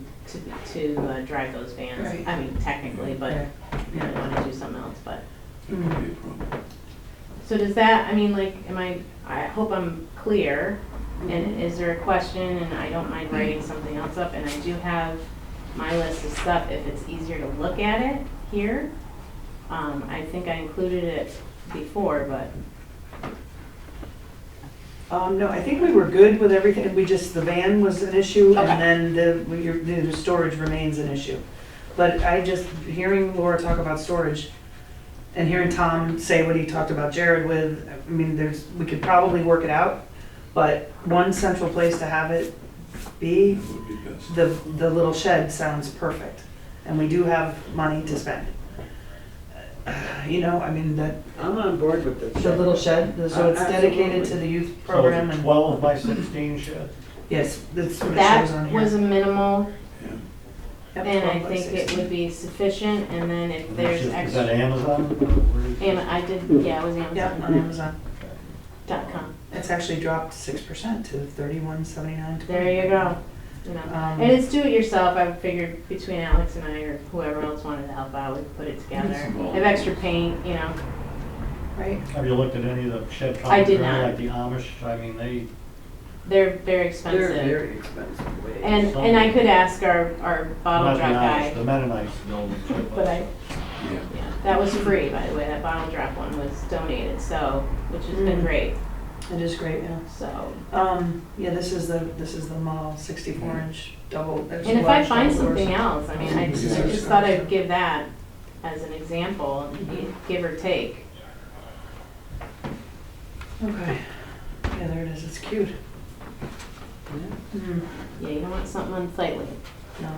drive those vans. Right. I mean, technically, but Yeah. you might want to do something else, but. That could be a problem. So does that, I mean, like, I hope I'm clear, Mm-hmm. and is there a question, and I don't mind writing something else up, and I do have my list of stuff, if it's easier to look at it here. I think I included it before, but, No, I think we were good with everything, the van was an issue, Okay. and then the storage remains an issue. But hearing Laura talk about storage, and hearing Tom say what he talked about Jared with, I mean, we could probably work it out, but one central place to have it be, That would be best. the little shed sounds perfect, and we do have money to spend. You know, I mean, I'm on board with this. the little shed, so it's dedicated Absolutely. to the youth So program, it's a and, 12 by 16 shed? yes, that's what it shows on that here. was a minimal, Yeah. Yep, and 12 I by think it 16. would be sufficient, and then if there's Is that extra. Amazon? Where is it? I did, yeah, it was Yep, on Amazon.com. Amazon. It's actually dropped 6% to 31.79. There you go, you know. And it's do it yourself, I figured between Alex and I, or whoever else wanted to help out, we'd put it together. Small. Have extra paint, you know. Right. Have you looked at any of the shed I companies did around, not. like the Amish? I mean, They're very They're expensive. very expensive. way. And I could ask our bottle not the drop Amish, guy, the Mennonites building. but Yeah. Yeah, that was free, by the way, that bottle drop one was donated, so, which has been great, It is great, yeah. so. Yeah, this is the mall 64-inch double. And if I find something else, I mean, I Yeah. just thought I'd give that as an example, give or take. Okay. Yeah, there it is. It's cute. Mhm. Yeah, you don't want something unsightly. No.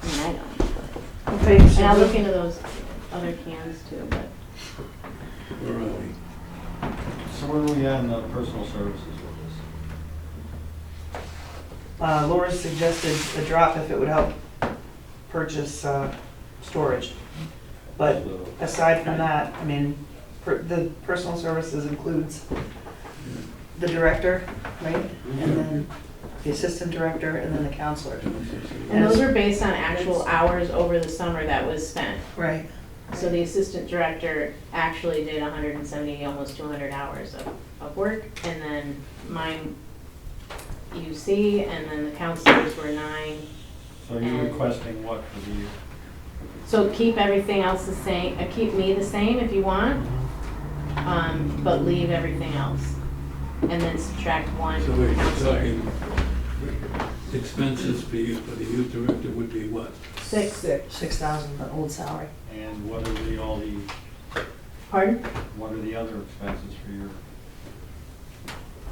I mean, I don't. Okay, And so I'll look into those other cans too, but. Where are we? So where are we at in the personal services with this? Laura suggested a drop if it would help purchase storage. But aside from that, I mean, the personal services includes the director, right? And then the assistant director, and then the counselor. And those are based on actual hours over the summer that was spent. Right. So the assistant director actually did 170, almost 200 hours of work, and then mine, UC, and then the counselors were 9. So you're requesting what for the year? So keep everything else the same, keep me the same if you want, but leave everything else. And then subtract one So we're counselor. talking, expenses for you, for the youth director would be what? 6,000, the old salary. And what are Pardon? what are the other expenses for your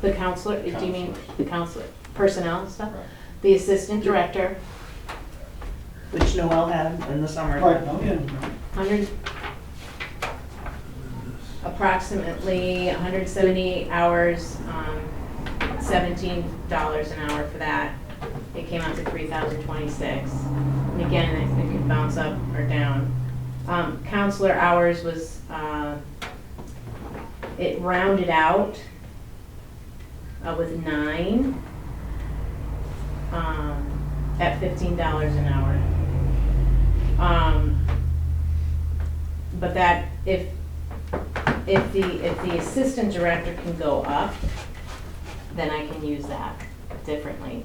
The counselor, do you mean counselors? the counselor, personnel stuff? Right. The assistant director, Which Noel had in the summer. Right, oh, yeah. 100, approximately 178 hours, $17 an hour for that. It came out to 3,026. And again, it could bounce up or down. Counselor hours was, it rounded out with 9 at $15 an hour. But that, if the assistant director can go up, then I can use that differently.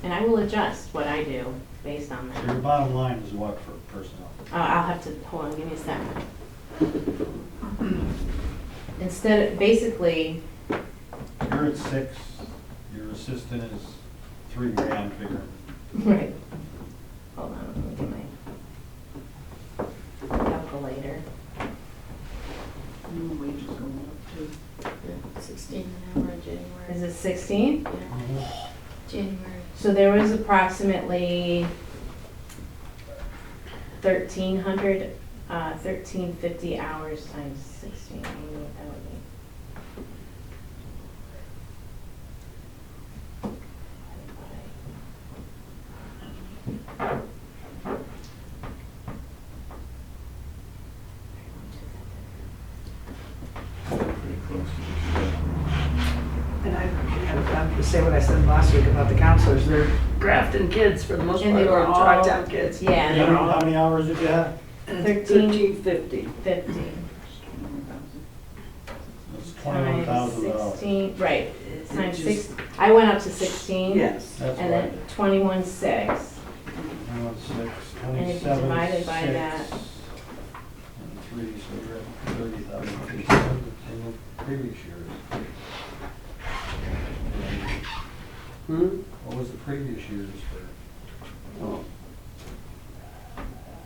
And I will adjust what I do based on So that. your bottom line is what for personnel? I'll have to, hold on, give me a second. Instead, basically, You're at 6, your assistant is $3,000 figure. right, hold on, let me get my calculator. Wages going up too. 16 an hour in January. Is it 16? January. So there was approximately 1,300, 1,350 hours times 16. I don't know what that would be. Pretty close to And I have to say what I said last week about the counselors. They're Grafton kids for the most And part, they were or all- Tri-Town kids. Yeah, they were How all many hours did you have? 1350 That's times $21,000. 16, right, times It 6, just- I went up to 16. Yes. That's And right. then 21.6. 21,600, And if you 27,600, divided by that- and 3, so you're at 30,000 in the previous years. What was the previous years for? Oh.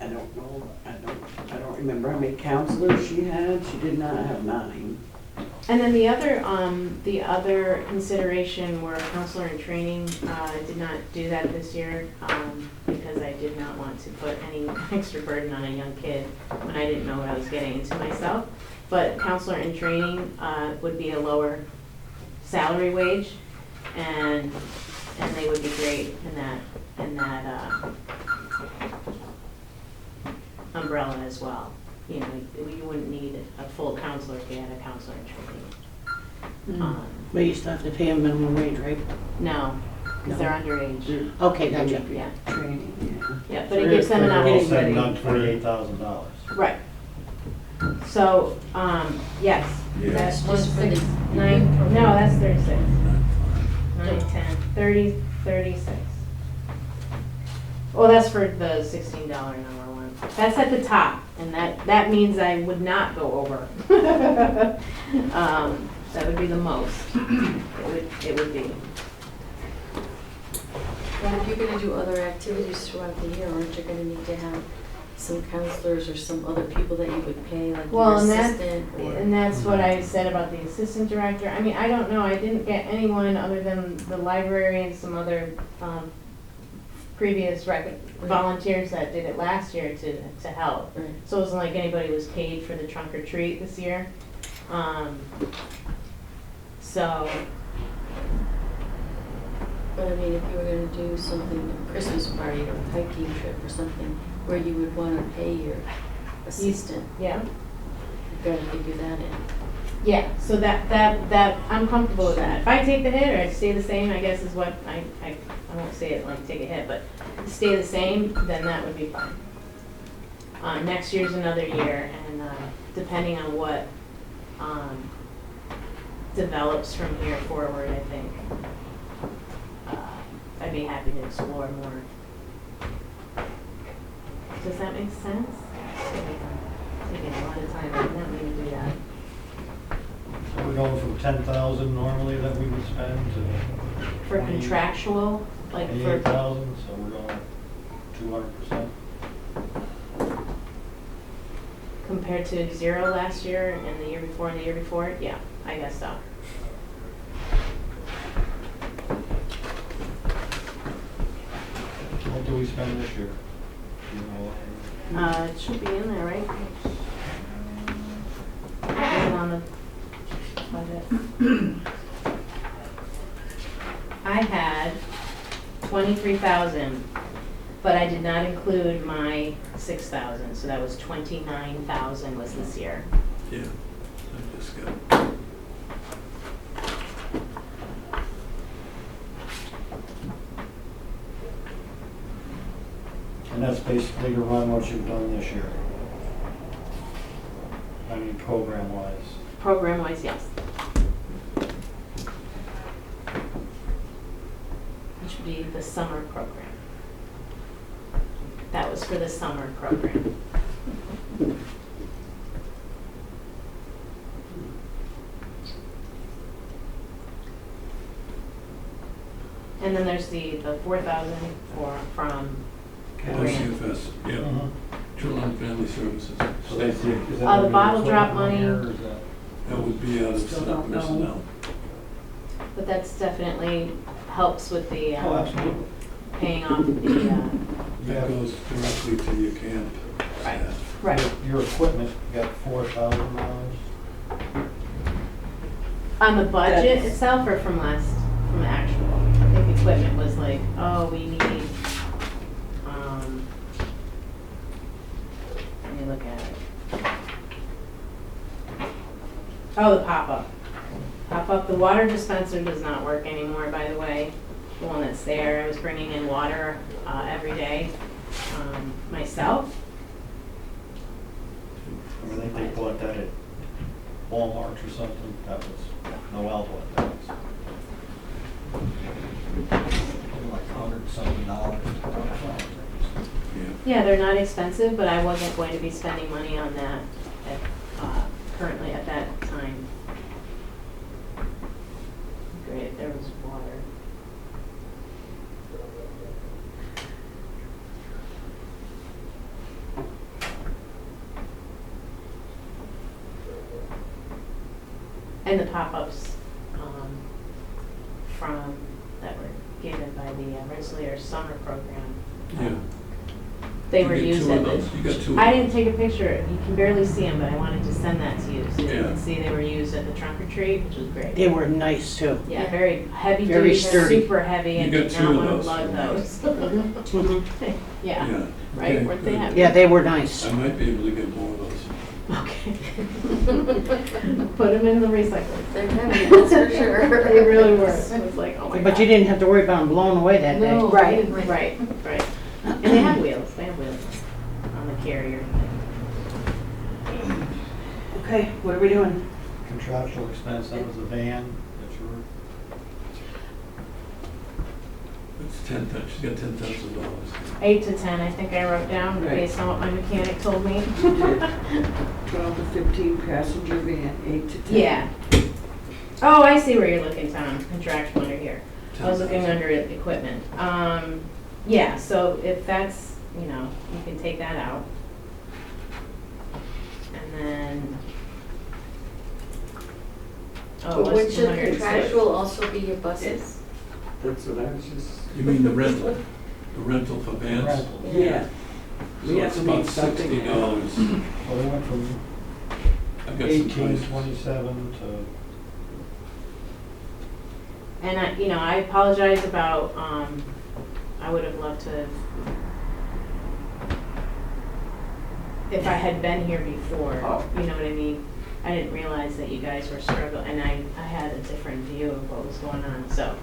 I don't know, I don't remember how many counselors she had. She did not have 9. And then the other consideration were counselor in training. I did not do that this year because I did not want to put any extra burden on a young kid when I didn't know what I was getting into myself. But counselor in training would be a lower salary wage, and they would be great in that umbrella as well. You know, you wouldn't need a full counselor if you had a counselor in training. But you still have to pay them minimum wage, right? No, because they're underage. Okay, gotcha. Yeah, Training, yeah. yeah, but it gives them an All opportunity. said and done, $28,000. Right. So, yes, Yeah. that's Just for the 9, no, that's 36. 9, 9, 10, 30, 36. Well, that's for the $16 an hour one. That's at the top, and that means I would not go over. That would be the most. It would be. And if you're gonna do other activities throughout the year, aren't you gonna need to have some counselors or some other people that you would pay, like your Well, assistant? or- and that's what I said about the assistant director. I mean, I don't know, I didn't get anyone other than the library and some other, previous volunteers that did it last year to help. Right. So it wasn't like anybody was paid for the trunk or treat this year. So, But I mean, if you were gonna do something, a Christmas party or a hiking trip or something, where you would wanna pay your assistant, yeah. you've gotta figure that in. Yeah, so that, I'm comfortable with that. If I take the hit or I stay the same, I guess is what, I won't say it like take a hit, but stay the same, then that would be fine. Next year's another year, and, depending on what, develops from here forward, I think, I'd be happy to explore more. Does that make sense? Taking a lot of time, I didn't mean to do that. So we're going from 10,000 normally that we would spend to For 20 contractual, like for, 28,000, so we're going 200%. compared to 0 last year and the year before and the year before, yeah, I guess so. What do we spend this year? Do you know? It should be in there, right? Right on the budget. I had 23,000, but I did not include my 6,000, so that was 29,000 was this year. Yeah, I just got, And that's basically to run what you've done this year. I mean, program-wise. Program-wise, yes. Which would be the summer program. That was for the summer program. And then there's the 4,000 from the grant. LCFS, yeah, Mhm. Children and Family Services. So that's State. it. Is that The gonna be bottle drop equipment money. here, or is that- That would be out of Still don't know. personnel. But that's definitely helps with the Oh, absolutely. paying off the, That goes directly to your camp Right. staff. right. Your equipment, you got $4,000. On the budget That's- itself or from the actual? I think equipment was like, oh, we need, let me look at it. Oh, the pop-up. Pop-up, the water dispenser does not work anymore, by the way. The one that's there, I was bringing in water every day myself. I think they bought that at Walmart or something. That was no outlet. That was like $100-something. Yeah. Yeah, they're not expensive, but I wasn't going to be spending money on that currently at that time. Great, there was water. And the pop-ups from, that were given by the Rensselaer Summer Program. Yeah. They You were get used two at of the. those. You got two of I them. didn't take a picture, you can barely see them, but I wanted to send that to you, so you Yeah. can see they were used at the trunk or treat, which was great. They were nice too. Yeah, very heavy Very duty, sturdy. super heavy, You and got did two not of want to those. lug those. Mhm. Yeah, Yeah. right, Okay, weren't they good. happy? Yeah, they were nice. I might be able to get more of those. Okay. Put them in the recycling. They're heavy, that's for sure. They really were, it was like, oh my god. But you didn't have to worry about them blowing away that day. No. Right, right, right. And they have wheels on the carrier. Okay, what are we doing? Contractual expense, that was a van that you It's she's got $10,000. 8 to 10, I think I wrote down, Right. based on what my mechanic told me. You did. 12 to 15 passenger van, 8 to 10. Yeah. Oh, I see where you're looking, Tom, contractual under here. I was looking under equipment. Yeah, so if that's, you know, you can take that out. And then. Oh, it But was would your 206. contractual also be your buses? That's what I was just. You mean the rental for vans? Rental. Yeah. So it's about $60. Well, they went from I've got some 18, prices. 27 to, And I, you know, I apologize about, I would have loved to, if I had been here before, Oh. you know what I mean? I didn't realize that you guys were struggling, and I had a different view of what was going on, so.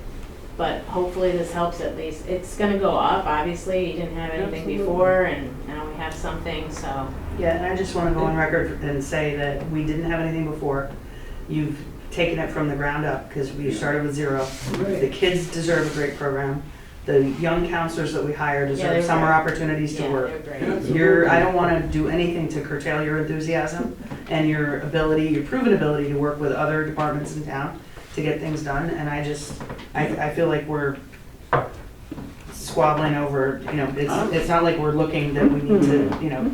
But hopefully this helps at least. It's gonna go up, obviously, you didn't have anything Absolutely. before, and now we have something, so. Yeah, and I just want to go on record and say that we didn't have anything before. You've taken it from the ground up because we started with 0. Right. The kids deserve a great program. The young counselors that we hire Yeah, they deserve were summer great. opportunities to Yeah, work. they're great. I don't want to do anything to curtail your enthusiasm and your ability, your proven ability to work with other departments in town to get things done. And I feel like we're squabbling over, you know, it's not like we're looking that we need to, you know.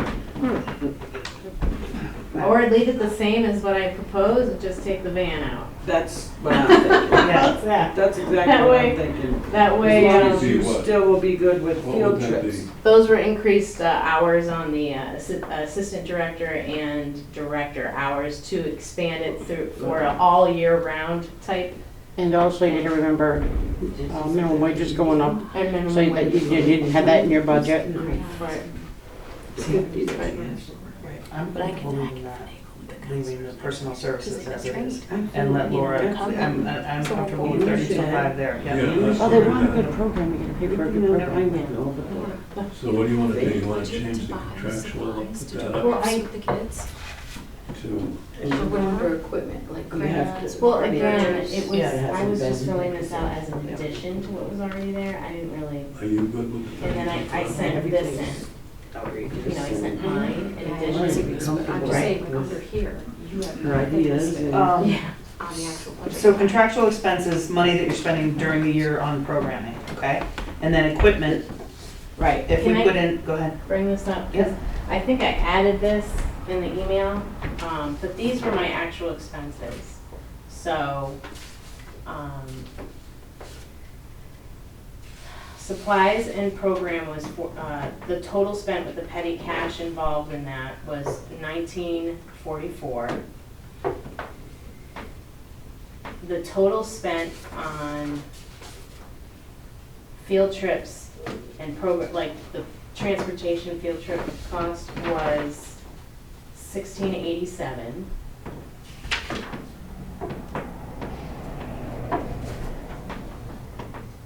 Or leave it the same as what I proposed, and just take the van out. That's what I'm thinking. Yeah. How's that? That's exactly That what way- I'm thinking. That way, As long as Do you what? still will be good with What field would that trips. be? those were increased hours on the assistant director and director hours to expand it through for an all year round type. And also you gotta remember, minimum wage is going up, And minimum so you wage. didn't have that in your budget. Right. I'm But I comfortable can leaving that, leaving the personal services as it is. And let Laura, I'm comfortable with 32.5 there, yeah. Yeah. Oh, they want a good program, you gotta pay for a good program. So what do you want to do? You want to change the contractual, put that Well, up I, the kids, to, or whatever equipment, like You have crayons. to- Well, again, it was, Yeah, it I was just been- filling this out as an addition to what was already there. I didn't really, are you good with the? and then I sent this in. You know, I sent mine in addition. But I'm just saying, like, under here, you have. Her ideas and- Yeah. On the actual budget. So contractual expenses, money that you're spending during the year on programming, okay? And then equipment, Right. if we Can I put in, go ahead. bring this up? 'Cause I think I added this in the email, but these were my actual expenses. So, supplies and program was, the total spent with the petty cash involved in that was $1944. The total spent on field trips and program, like the transportation field trip cost was $1687.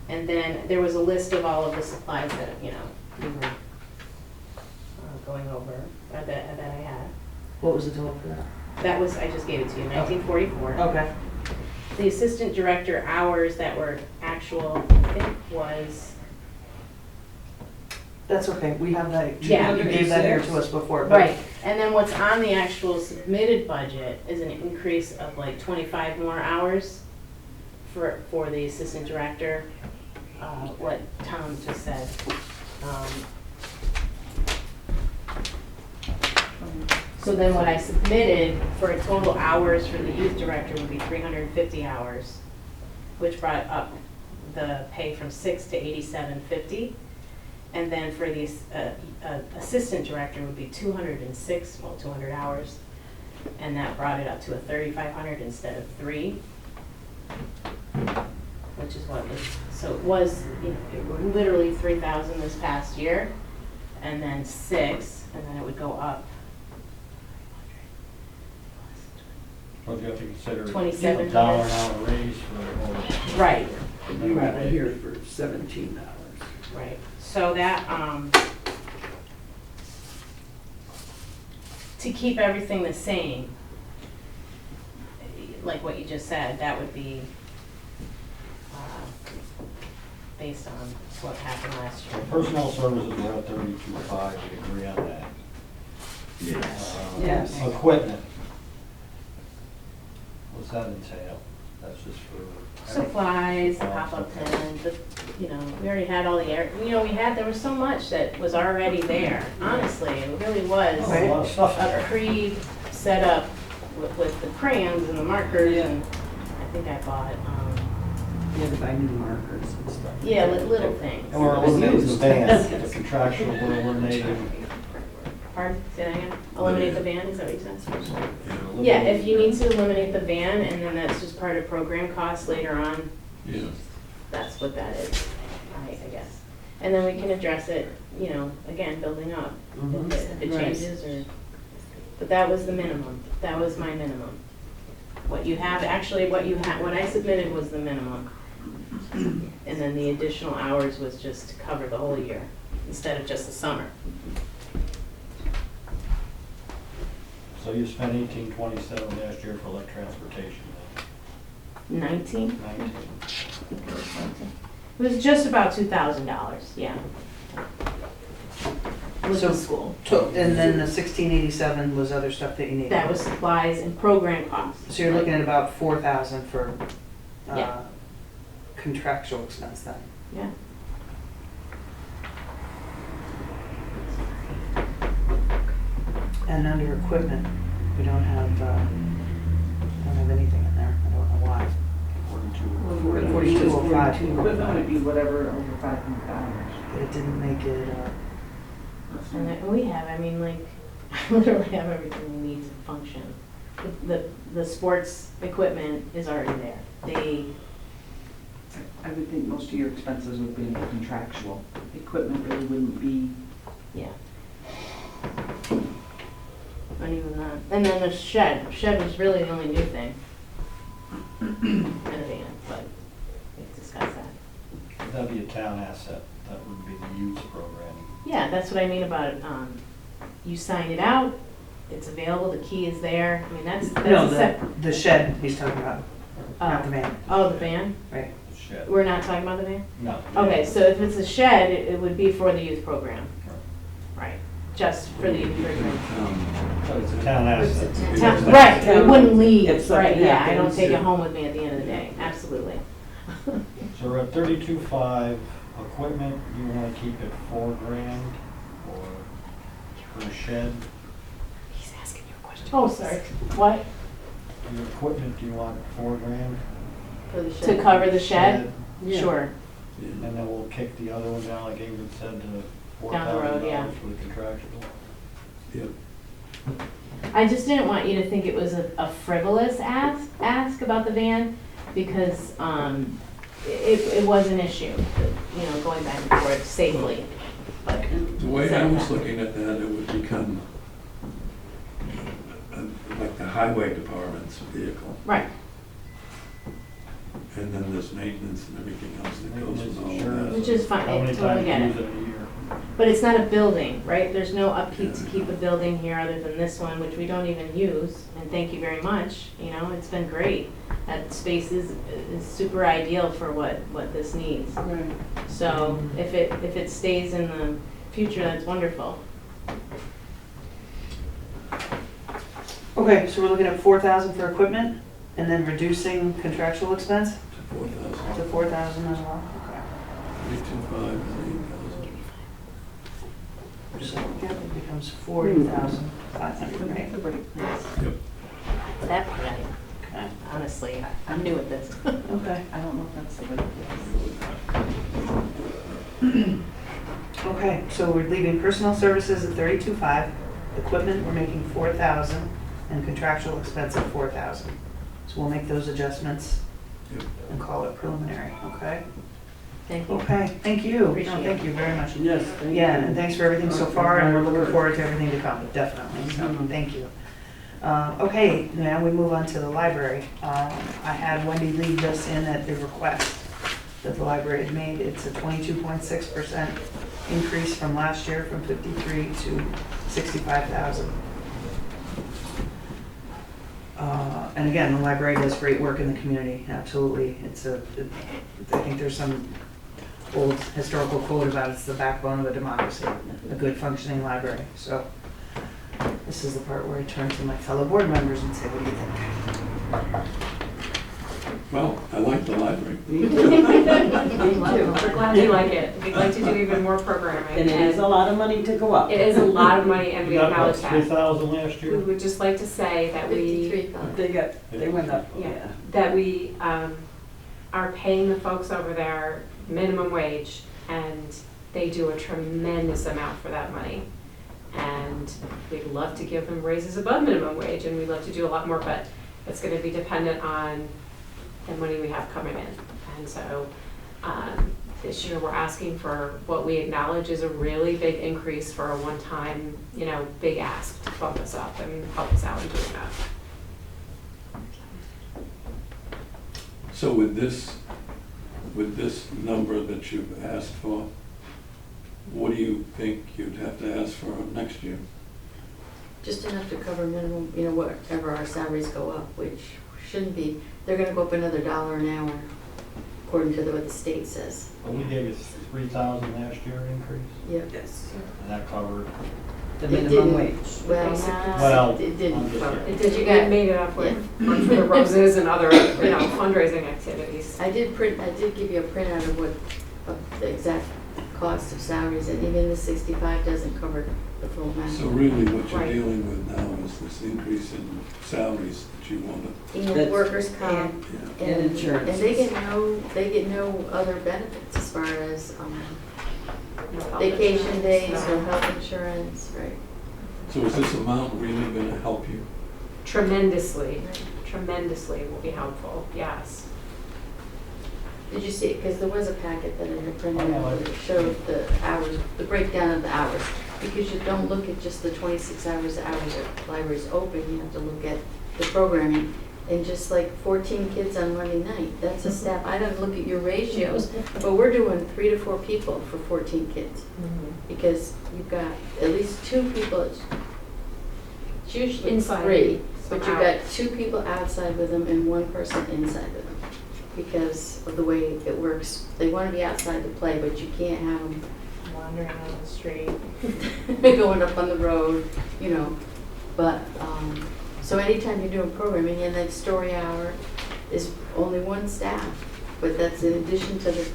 And then there was a list of all of the supplies that, you know, we were going over, that I had. What was the total for that? That was, I just gave it to you, 1944. Okay. The assistant director hours that were actual, I think was, That's okay, we have that, you Yeah. gave that here to us before. but- right, and then what's on the actual submitted budget is an increase of like 25 more hours for the assistant director, what Tom just said. So then what I submitted for a total hours for the youth director would be 350 hours, which brought up the pay from 6 to 87.50. And then for the assistant director would be 206, well, 200 hours. And that brought it up to a 3,500 instead of 3, which is what was, so it was, you know, it were literally 3,000 this past year, and then 6, and then it would go up. but you have to consider $27. a dollar an hour raise for, Right, You have it here for $17. right. So that, to keep everything the same, like what you just said, that would be based on what happened last year. Personnel services were at 32.5, we agree on that. Yes. Equipment. What's that entail? That's just for. Supplies, pop-up tent, we already had all the air, there was so much that was already there, honestly, it really was A lot of stuff a there. pre-setup with the crayons and the markers, and I think I bought, You had to buy new markers and stuff. little things. And we're eliminating the van, the contractual, we're eliminating. Pardon, say that again? Eliminate the van, is that what you said? Yeah. Yeah, if you need to eliminate the van, and then that's just part of program costs later on, Yeah. that's what that is, I guess. And then we can address it, again, building up, Mhm. if it Right. changes or, but that was the minimum, that was my minimum. What you have, actually, what I submitted was the minimum. And then the additional hours was just to cover the whole year, instead of just the summer. So you spent 1827 last year for transportation, 19? 19. It was just about $2,000, yeah. With the So- school. And then the 1687 was other stuff that you needed? That was supplies and program costs. So you're looking at about 4,000 for Yeah. contractual expense then? Yeah. And under equipment, we don't have anything in there, I don't know why. 42. 4205. Equipment would be whatever over $500. But it didn't make it, And then we have, I literally have everything we need to function. The sports equipment is already there. I would think most of your expenses would be contractual. Equipment really wouldn't be. Yeah. Not even that. And then the shed was really the only new thing. And a van, but we've discussed that. That'd be a town asset, that would be the youth program. Yeah, that's what I mean about, you sign it out, it's available, the key is there. that's no, a set. the shed he's talking about, not the van. Oh, the van? Right. The shed. We're not talking about the van? No. Okay, so if it's a shed, it would be for the youth program. Right, just for the youth program. So it's a town asset. Right, it wouldn't leave, If something right, yeah, I don't happens, take it yeah. home with me at the end of the day, absolutely. So we're at 32.5, equipment, you wanna keep it $4,000 or for a shed? He's asking you a question. Oh, sorry, what? Your equipment, do you want $4,000? For the To shed. cover the shed? Yeah. Sure, And then we'll kick the other one down, like Ingrid said, to Down the road, yeah. $4,000 for the contractual. Yep. I just didn't want you to think it was a frivolous ask about the van, because, it was an issue, going back and forth safely. But The way I was looking at that, it would become like the highway department's vehicle. Right, And then there's maintenance and everything else that goes with all Insurance. that. which is fine, How I many totally times get you it. use it in a year? But it's not a building, right? There's no upkeep to keep a building here other than this one, which we don't even use, and thank you very much, it's been great. That space is super ideal for what this needs. Right. So if it stays in the future, that's wonderful. Okay, so we're looking at 4,000 for equipment, and then reducing contractual expense To 4,000, to 4,000 as well, okay. 325, and 8,000. So, yeah, it becomes 40,500, right? Yep. That part, Okay. honestly, I'm new at this. Okay. I don't know if that's the way. Okay, so we're leaving personal services at 32.5, equipment, we're making 4,000, and contractual expense at 4,000. So we'll make those adjustments Yep. and call it preliminary, okay? Thank you. Okay, thank you. Appreciate No, it. thank you very much. Yes, thank you. Yeah, and thanks for everything so far, and we're looking forward to everything to come, definitely, so, Mhm. thank you. Okay, now we move on to the library. I had Wendy lead this in at the request that the library had made. It's a 22.6% increase from last year, from 53 to 65,000. And again, the library does great work in the community, absolutely. I think there's some old historical quote about it's the backbone of a democracy, a good functioning library. So this is the part where I turn to my fellow board members and say, what do you think? Well, I like the library. Me too. We're glad you like it. We'd like to do even more programming. And it is a lot of money to go up. It is a lot of money, and we got about acknowledge that. 3,000 last We year. would just like to say that we, 53,000. They went up, Yeah. yeah. that we are paying the folks over there minimum wage, and they do a tremendous amount for that money. And we'd love to give them raises above minimum wage, and we'd love to do a lot more, but it's gonna be dependent on the money we have coming in. And so, this year we're asking for what we acknowledge is a really big increase for a one-time, big ask to bump us up and help us out in doing that. So with this number that you've asked for, what do you think you'd have to ask for next year? Just enough to cover minimum, whatever our salaries go up, which shouldn't be, they're gonna go up another $1 an hour, according to what the state says. Well, we gave you 3,000 last year increase, Yep. Yes. and that covered, The It minimum didn't- wage. Well, It I'm didn't just cover. kidding. It did, you guys made it up with, for the roses and other, fundraising activities. I did give you a printout of the exact cost of salaries, and even the 65 doesn't cover the full amount. So really what you're Right. dealing with now is this increase in salaries that you want to, And That's- workers' comp, yeah. And and insurance. they get no other benefits as far as No health vacation insurance, days no. or health insurance, right? So is this amount really going to help you? Tremendously will be helpful, yes. Did you see it? Because there was a packet that I had printed Oh, out that showed the hours, the breakdown of the hours. Because you don't look at just the 26 hours the library's open, you have to look at the programming. And just like 14 kids on Monday night, that's a staff, I don't look at your ratios, but we're doing 3 to 4 people for 14 kids. Because you've got at least 2 people, it's usually Inside, 3, some but you've out. got 2 people outside with them and 1 person inside with them. Because of the way it works, they want to be outside to play, but you can't have them Wandering on the street. going up on the road, But, so anytime you're doing programming, and then story hour is only 1 staff, but that's in addition to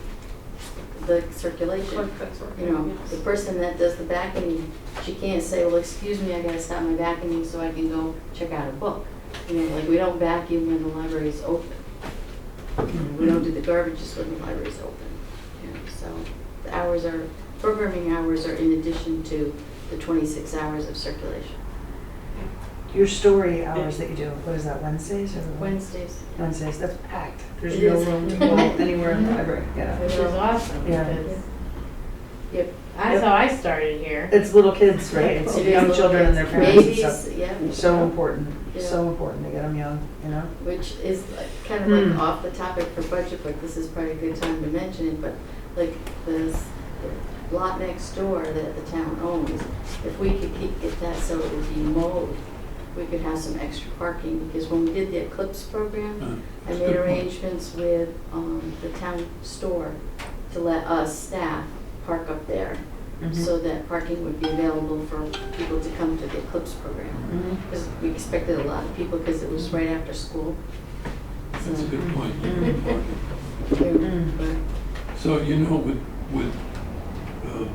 the circulation. Clerk that's working, The yes. person that does the vacuuming, she can't say, well, excuse me, I gotta stop my vacuuming so I can go check out a book. Like we don't vacuum when the library's open. We don't do the garbages when the library's open. So the programming hours are in addition to the 26 hours of circulation. Your story hours that you do, what is that, Wednesdays or? Wednesdays. Wednesdays, that's packed. There's It no is. room to go anywhere in the library, yeah. Which is awesome, Yeah. because Yep. that's how I started here. It's little kids, right? It's It is young little children and their kids. parents and Babies, stuff. yeah. So important, Yeah. so important to get them young, Which is kind of like Hmm. off the topic for budget, but this is probably a good time to mention it, but like the lot next door that the town owns, if we could get that so it would be mowed, we could have some extra parking, because when we did the Eclipse program, I That's a made good point. arrangements with the town store to let us staff park up there, so that parking would be available for people to come to the Eclipse program. Because we expected a lot of people, because it was right after school. That's a good point. But So,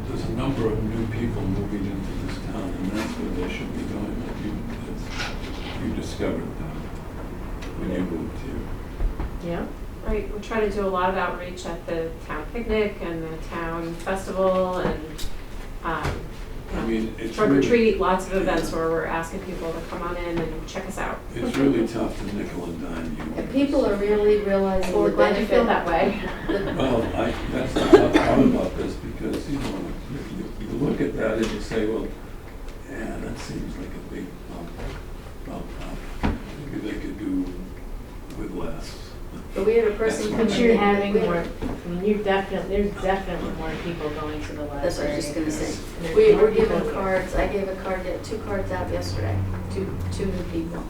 there's a number of new people moving into this town, and that's where they should be going. You discovered that when you moved here. Yeah. Right, we try to do a lot of outreach at the town picnic and the town festival and, I mean, it's trunk or really, treat, lots of events where we're asking people to come on in and check us out. it's really tough to nickel and dime you. and people are really realizing Well, the we're glad you feel benefit. that way. Well, that's the tough part about this, because, you look at that and you say, well, yeah, that seems like a big bump up. Maybe they could do with less. But we had a person come in. But you're having more, there's definitely more people going to the library. That's what I was just gonna say. There's We more were giving people here. cards, I gave 2 cards out yesterday, two new people.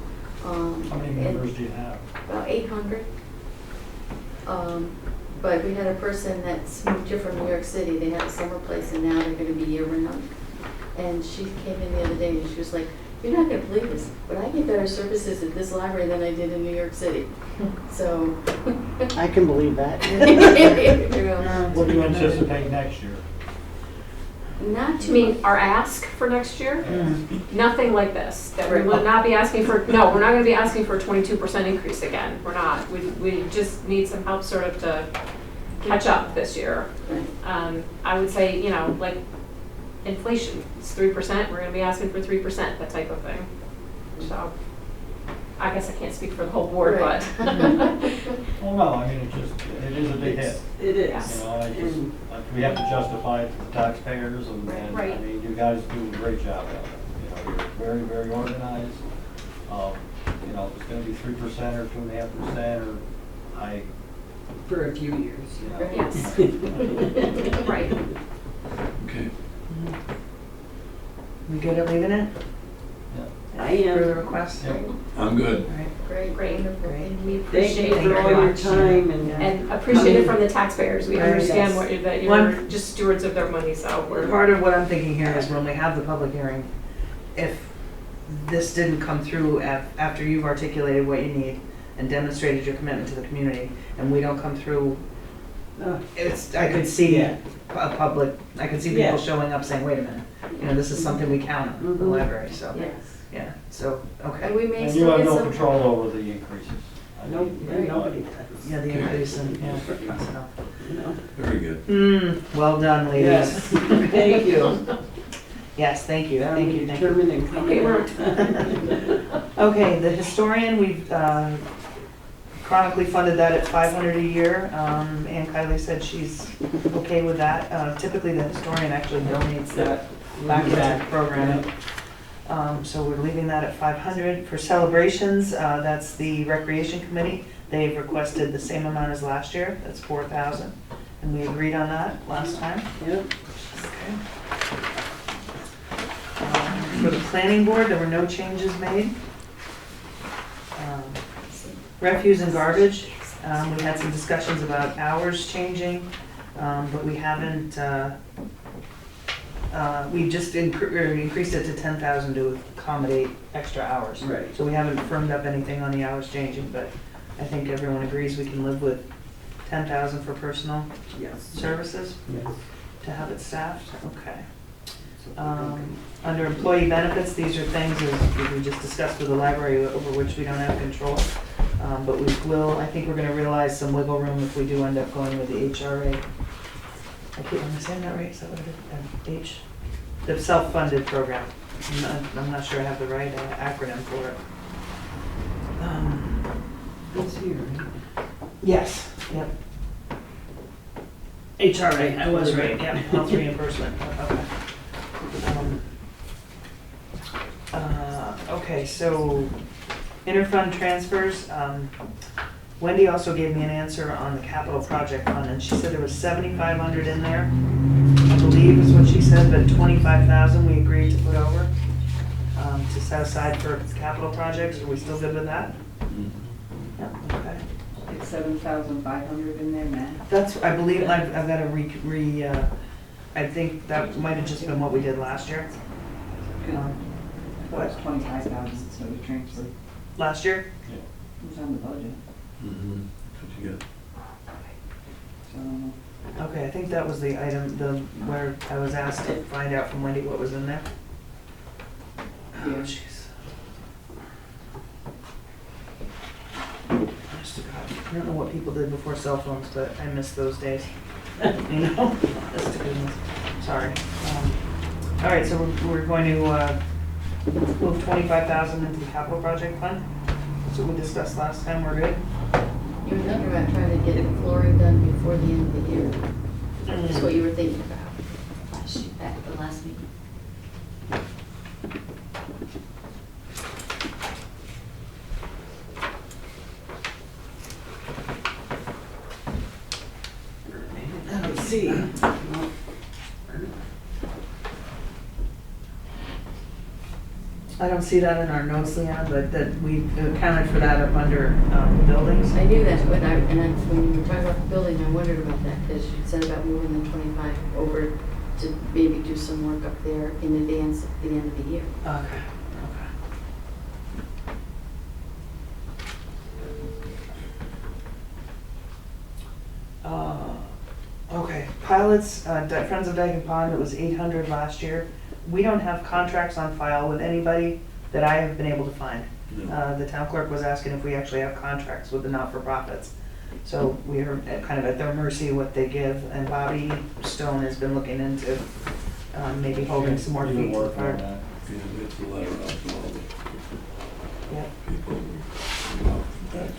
how many And members do you have? about 800. But we had a person that's moved here from New York City, they had a summer place and now they're gonna be year round. And she came in the other day and she was like, "You're not gonna believe this, but I get better services at this library than I did in New York City." So. I can believe that. You know, What do you anticipate next year? Not I too mean, much. our ask for next year, Mm. nothing like this, that we Right. will not be asking for, no, we're not gonna be asking for a 22% increase again, we're not. We just need some help sort of to catch up this year. Right. I would say, you know, like inflation, it's 3%, we're gonna be asking for 3%, that type of thing. So, I guess I can't speak for the whole board, but. Well, no, I mean, it is a big hit. It You is. know, we have to justify it to the taxpayers and, I Right. mean, you guys do a great job at it. You know, you're very, very organized. You know, if it's gonna be 3% or 2.5%, or For a few years. you know. Yes. Right. Okay. We good at leaving it? I Further am. requests? Yeah. I'm good. All right. Great, Great. wonderful. Great. And we Thank appreciate you it for very all your much. time and. And appreciate it from the taxpayers, we Right. understand Yes. what, that One- you're just stewards of their money, so we're. Part of what I'm thinking here is when we have the public hearing, if this didn't come through after you've articulated what you need and demonstrated your commitment to the community, and we don't come through, I could see Yeah. a public, I could see people Yeah. showing up saying, wait a minute, you know, this is something we count on, the Mhm. library, so, Yes. yeah, so, And okay. we may And you still have get no some. control over the increases. I No, mean, Right. nobody does. Yeah, the increase in, yeah, so. No. Very good. Well done, ladies. Yes, thank you. Yes, thank you, thank you, thank you. Determined and coming out. Okay, the historian, we've chronically funded that at 500 a year. Ann Kylie said she's okay with that. Typically, the historian actually donates that back into the program. So we're leaving that at 500. For celebrations, that's the recreation committee. They've requested the same amount as last year, that's 4,000. And we agreed on that last time. Yep. Okay. For the planning board, there were no changes made. Refuse and garbage, we had some discussions about hours changing, but we haven't, we just increased it to 10,000 to accommodate extra hours. Right. So we haven't firmed up anything on the hours changing, but I think everyone agrees we can live with 10,000 for personal Yes. services Yes. to have it staffed, okay. Under employee benefits, these are things as we just discussed with the library over which we don't have control. But we will, I think we're gonna realize some wiggle room if we do end up going with the HRA. Am I saying that right? Is that what it is? The self-funded program. I'm not sure I have the right acronym for it. It's here, right? Yes, yep. HRA, I was right, yeah, health reimbursement, okay. Okay, so interfund transfers, Wendy also gave me an answer on the capital project fund, and she said there was 7,500 in there, I believe is what she said, but 25,000 we agreed to put over, to set aside for capital projects. Are we still good with that? Yep, okay. It's 7,500 in there now. That's, I believe, I've got to I think that might have just been what we did last year. I thought it was 25,000, so we transferred. Last year? It was on the budget, Mm-hmm. What you got? so I don't know. Okay, I think that was the item, where I was asked to find out from Wendy what was in there. Oh, Yeah. jeez. Honest to God, I don't know what people did before cell phones, but I miss those days. You know? That's to goodness. Sorry. All right, so we're going to move 25,000 into the capital project fund. That's what we discussed last time. We're good? You were thinking about trying to get the flooring done before the end of the year. That's what you were thinking about at the last meeting. Let's see. I don't see that in our notes, Leon, but that we accounted for that up under buildings. I knew that, but when you were talking about the building, I wondered about that, because you said about moving the 25 over to maybe do some work up there in advance at the end of the year. Okay. Okay, pilots, Friends of Dyke and Pond, it was 800 last year. We don't have contracts on file with anybody that I have been able to find. No. The town clerk was asking if we actually have contracts with the not-for-profits. So we are kind of at their mercy what they give, and Bobby Stone has been looking into maybe holding some more You feet can to the work on fire. that. Yeah, it's a letter out to all the Yep. people involved in that.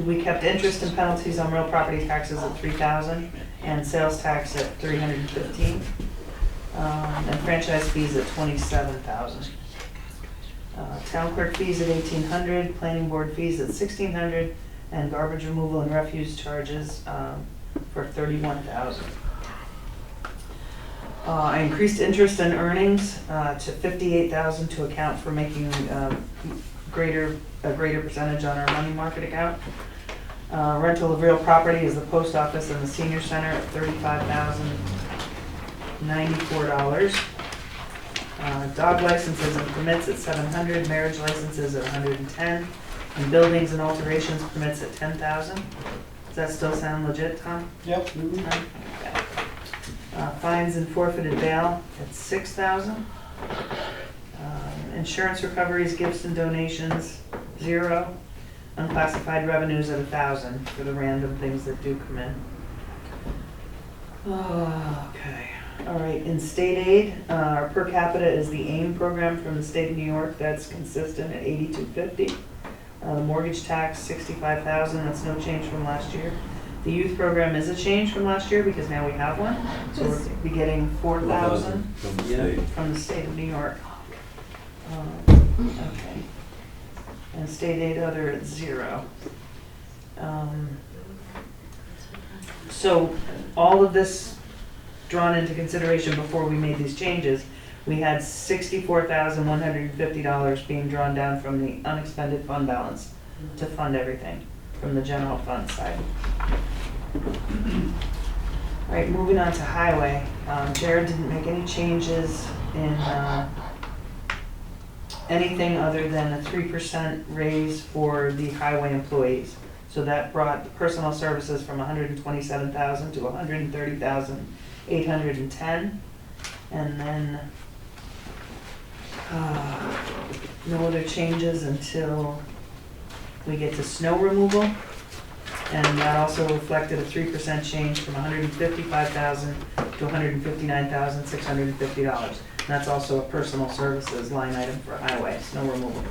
We kept interest and penalties on real property taxes at 3,000 and sales tax at 315. And franchise fees at 27,000. Town clerk fees at 1,800, planning board fees at 1,600, and garbage removal and refuse charges for 31,000. I increased interest and earnings to 58,000 to account for making a greater percentage on our money market account. Rental of real property is the post office and the senior center at $35,094. Dog licenses and permits at 700, marriage licenses at 110, and buildings and alterations permits at 10,000. Does that still sound legit, Tom? Yep. Okay. Fines and forfeited bail at 6,000. Insurance recoveries, gifts and donations, 0. Unclassified revenues at 1,000 for the random things that do come in. Okay, all right, in state aid, our per capita is the AIM program from the state of New York, that's consistent at $82.50. The mortgage tax, 65,000, that's no change from last year. The youth program is a change from last year because now we have one, so we'll be getting 4,000 From the state. from the state of New York. Okay. And state aid other at 0. So all of this drawn into consideration before we made these changes, we had $64,150 being drawn down from the unexpended fund balance to fund everything from the general fund side. All right, moving on to highway. Jared didn't make any changes in anything other than a 3% raise for the highway employees. So that brought the personal services from 127,000 to 130,810. And then no other changes until we get to snow removal. And that also reflected a 3% change from 155,000 to 159,650. And that's also a personal services line item for highway, snow removal.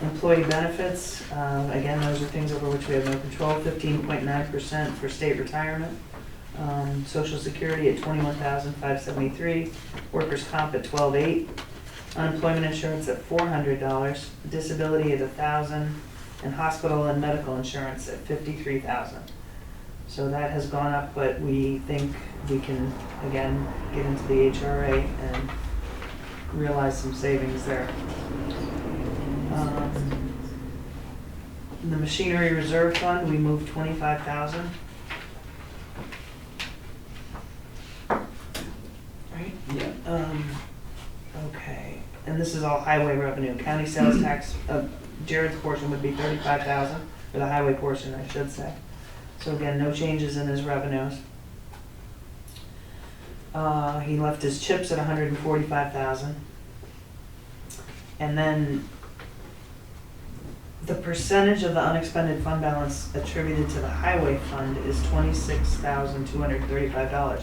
Employee benefits, again, those are things over which we have no control, 15.9% for state retirement. Social Security at $21,573, workers' comp at $12,800, unemployment insurance at $400, disability at $1,000, and hospital and medical insurance at $53,000. So that has gone up, but we think we can, again, get into the HRA and realize some savings there. The machinery reserve fund, we moved 25,000. Right? Yeah. Okay, and this is all highway revenue. County sales tax, Jared's portion would be 35,000, or the highway portion, I should say. So again, no changes in his revenues. He left his chips at 145,000. And then the percentage of the unexpended fund balance attributed to the highway fund is $26,235,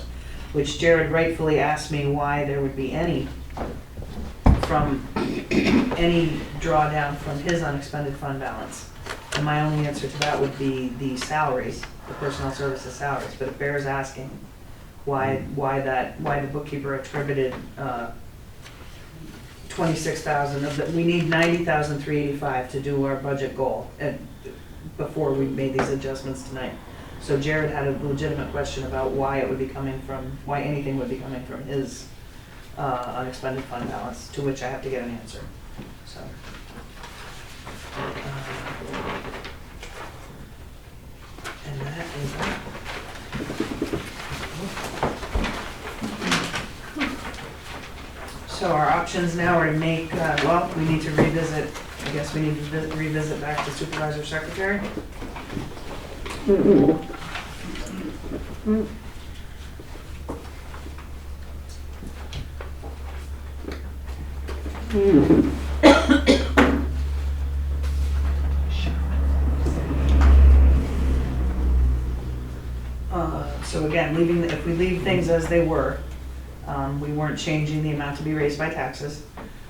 which Jared rightfully asked me why there would be any drawdown from his unexpended fund balance. And my only answer to that would be the salaries, the personal services salaries, but it bears asking why the bookkeeper attributed 26,000 of that. We need 90,385 to do our budget goal before we made these adjustments tonight. So Jared had a legitimate question about why it would be coming from, why anything would be coming from his unexpended fund balance, to which I have to get an answer, so. And that is that. So our options now are to make, well, we need to revisit, I guess we need to revisit back to supervisor secretary. So again, if we leave things as they were, we weren't changing the amount to be raised by taxes.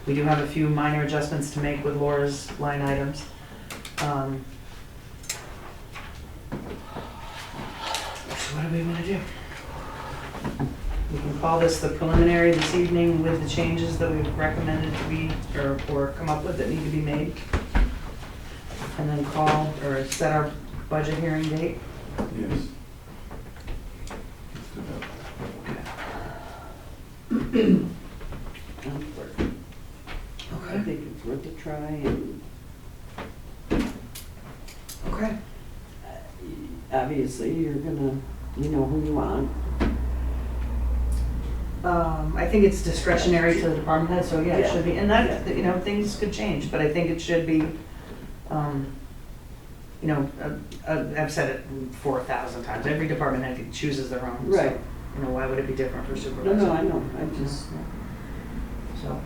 We do have a few minor adjustments to make with Laura's line items. So what do we want to do? We can call this the preliminary this evening with the changes that we've recommended to be, or come up with that need to be made. And then call or set our budget hearing date. Yes. Let's do that. I think it's worth a try, and Okay. obviously you're gonna, you know who you want. I think it's discretionary to the department head, so yeah, it Yeah. should be, and that, you know, things could change, but I think it should be, you know, I've said it 4,000 times, every department head chooses their own. so, Right. You know, why would it be different for supervisor? No, I know, I just, So,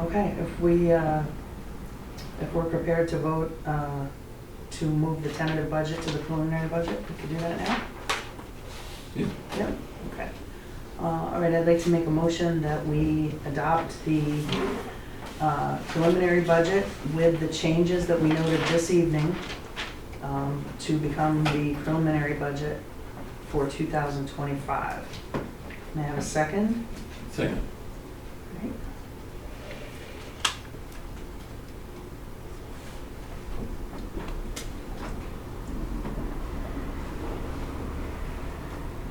okay, if we're prepared to vote, to move the tentative budget to the preliminary budget, we could do that now? Yeah. Yep, okay. All right, I'd like to make a motion that we adopt the preliminary budget with the changes that we noted this evening to become the preliminary budget for 2025. May I have a second? Second. Right.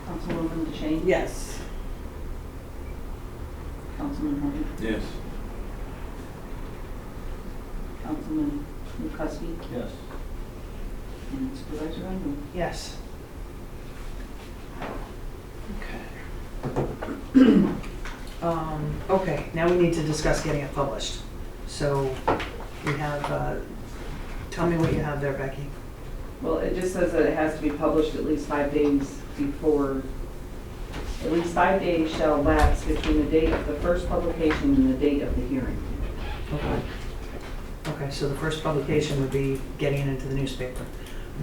Councilwoman DeShane? yes. Councilman Horn? Yes. Councilman McCuskey? Yes. And Supervisor Underwood? Yes. Okay, now we need to discuss getting it published. So we have, tell me what you have there, Becky. Well, it just says that it has to be published at least 5 days before, at least 5 days shall lapse between the date of the first publication and the date of the hearing. Okay. Okay, so the first publication would be getting it into the newspaper.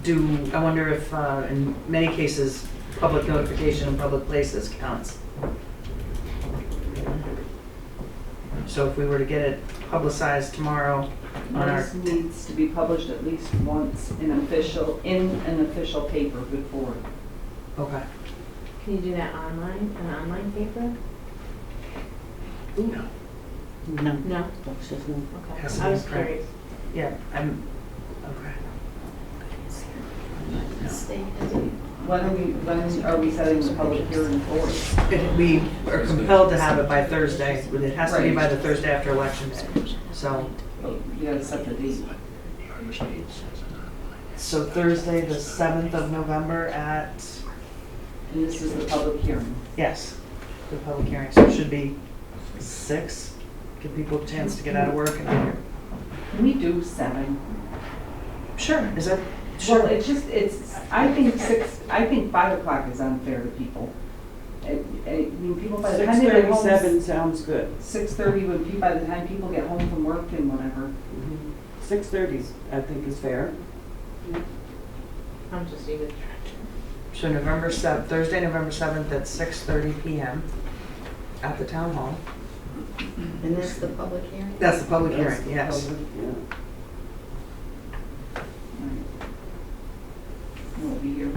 I wonder if, in many cases, public notification in public places counts. So if we were to get it publicized tomorrow on our, This needs to be published at least once in an official paper before. okay. Can you do that online, an online paper? No. No? That's just no. Okay, Has to I be was print. curious. Yeah, okay. Stay, When are we setting the public hearing for? We are compelled to have it by Thursday. It has to be by the Thursday after election day. So You gotta set the date. Thursday, the 7th of November at, And this is the public hearing. yes, the public hearing. So it should be 6. Give people a chance to get out of work and out here. Can we do 7? Sure, is that, Well, sure. I think 5 o'clock is unfair to people. I mean, people by the time they get home. 6:37 sounds good. 6:30 by the time people get home from work and whatever. 6:30, I think, is fair. I'm just even. So November 7th, Thursday, November 7th at 6:30 PM at the town hall. and that's the public hearing? That's the public That's hearing, the yes. public, yeah. We'll be here.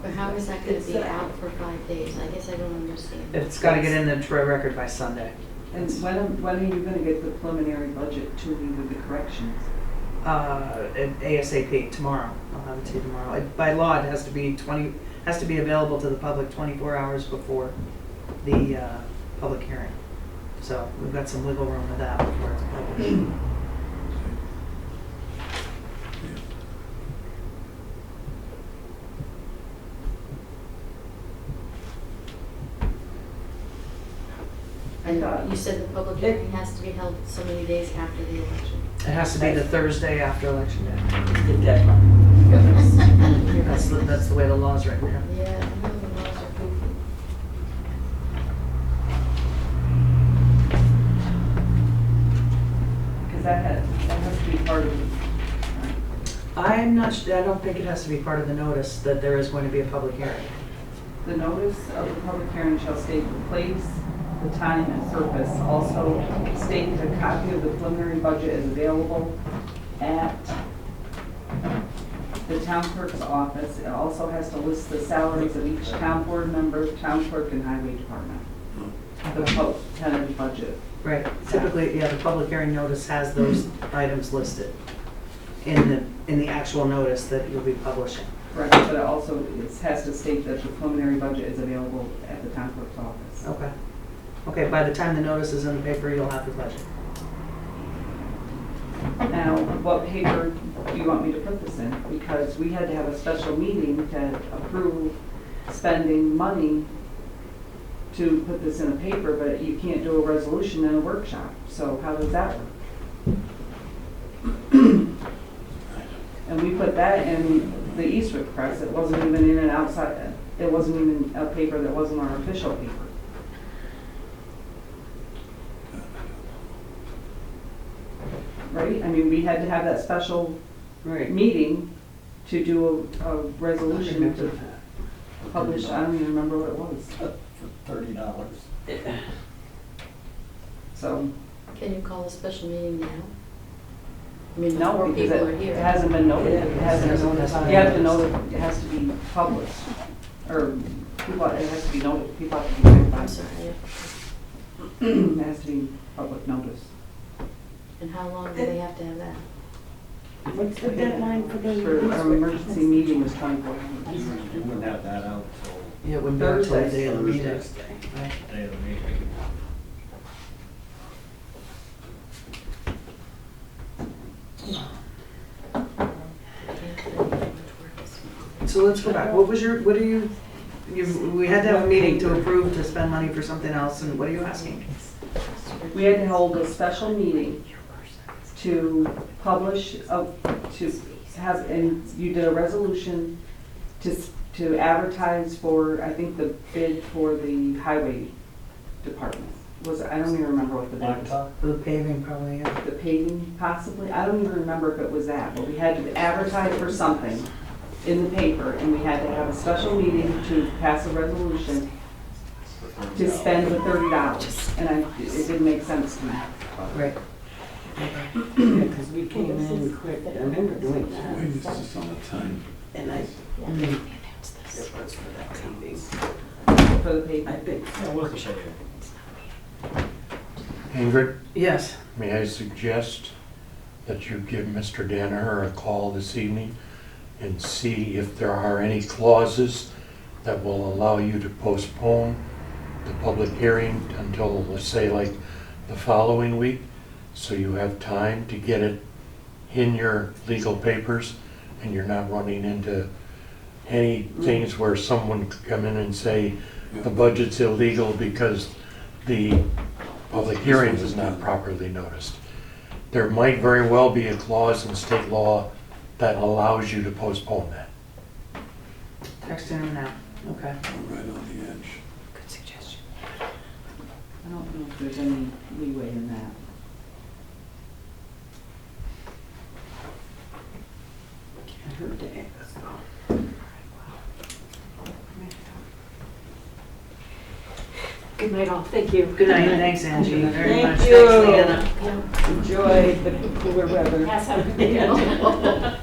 But how is that gonna be out for 5 days? I guess I don't understand. It's got to get in the record by Sunday. And when are you gonna get the preliminary budget to me with the corrections? ASAP tomorrow. I'll have it to you tomorrow. By law, it has to be available to the public 24 hours before the public hearing. So we've got some wiggle room with that before it's published. And you said the public hearing has to be held so many days after the election. It has to be the Thursday after Election Day. The deadline. That's the way the law's written now. Yeah, I know the laws are goofy. Because that has to be part of, I don't think it has to be part of the notice that there is going to be a public hearing. the notice of the public hearing shall state the place, the time, and purpose. Also state that a copy of the preliminary budget is available at the town clerk's office. It also has to list the salaries of each town board member, town clerk, and highway department. The tentative budget. Right. Typically, yeah, the public hearing notice has those items listed in the actual notice that you'll be publishing. Correct, but it also has to state that the preliminary budget is available at the town clerk's office. Okay. Okay, by the time the notice is in the paper, you'll have the budget. Now, what paper do you want me to put this in? Because we had to have a special meeting to approve spending money to put this in a paper, but you can't do a resolution in a workshop. So how does that work? And we put that in the Eastwick Press. It wasn't even in an outside, it wasn't even a paper that wasn't our official paper. Right? I mean, we had to have that special Right. meeting to do a resolution to publish. I don't even remember what it was. For $30. So, Can you call a special meeting now? I mean, no, before because people are it here. hasn't been noted. It hasn't been notified. You have to know that it has to be published. Or people, it has to be noted. People have to be notified. I'm sorry, yeah. It has to be public notice. And how long do they have to have that? What's the deadline for the? For our emergency meeting was 24 hours. You wouldn't have that out till Yeah, it wouldn't be until the Thursday. day of the meeting. Thursday. Right. the day of the meeting. So let's go back. What are you, we had to have a meeting to approve to spend money for something else, and what are you asking? We had to hold a special meeting to publish, to have, and you did a resolution to advertise for, I think, the bid for the highway department. I don't even remember what the bid was. Blacktop? The paving probably, yeah. The paving possibly, I don't even remember if it was that, but we had to advertise for something in the paper, and we had to have a special meeting to pass a resolution to spend the $30, and it didn't make sense to me. Right. Yeah, because we came in quick. I remember doing that. Wait, it's just on the time. And I, Yeah. it was for that TV. For the paper. I think Yeah, we'll show you. Ingrid, Yes. may I suggest that you give Mr. Danaher a call this evening and see if there are any clauses that will allow you to postpone the public hearing until, let's say, like the following week, so you have time to get it in your legal papers and you're not running into any things where someone could come in and say the budget's illegal because the public hearing was not properly noticed. There might very well be a clause in state law that allows you to postpone that. Texting him now. Okay. Right on the edge. Good suggestion. I don't know if there's any leeway in that. I heard that. Good night all, thank you. Good night, thanks Angie, very Thank much. you. Thanks, Leanna. Enjoy the cooler weather. Pass out a video.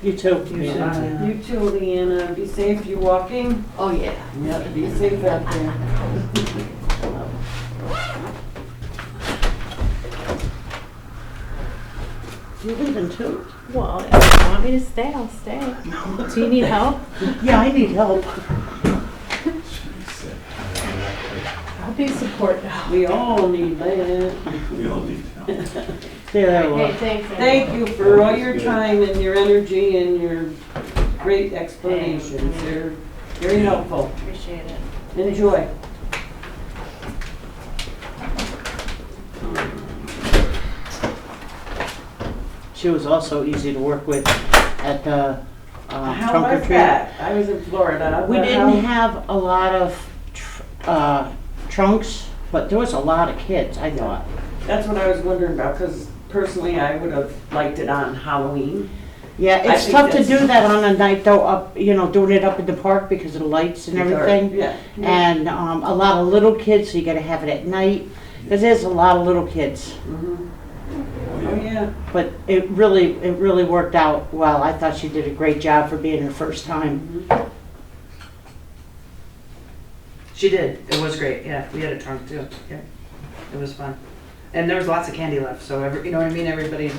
You too. Yeah. You too, Leanna. Be safe. You walking? Oh, yeah. Yeah, be safe out there. You leaving too? Well, if you want me to stay, I'll stay. Do you need help? Yeah, I need help. I'll be support now. We all need that. We all need help. There, Hey, well, thanks. thank you for all your time and your energy and your great explanations. They're very helpful. Appreciate it. Enjoy. She was also easy to work with at the How trunk or was treat. that? I was in Florida. We but didn't how- have a lot of trunks, but there was a lot of kids, I thought. That's what I was wondering about, because personally, I would have liked it on Halloween. Yeah, I it's think tough to that's- do that on a night though, up, doing it up in the park because of the lights and everything. Yeah. And a lot of little kids, so you gotta have it at night, because there's a lot of little kids. Mhm. Oh, yeah. But it really worked out well. I thought she did a great job for being her first time. She did. It was great. Yeah, we had a trunk too. Yeah, it was fun. And there was lots of candy left, so you know what I mean? Everybody,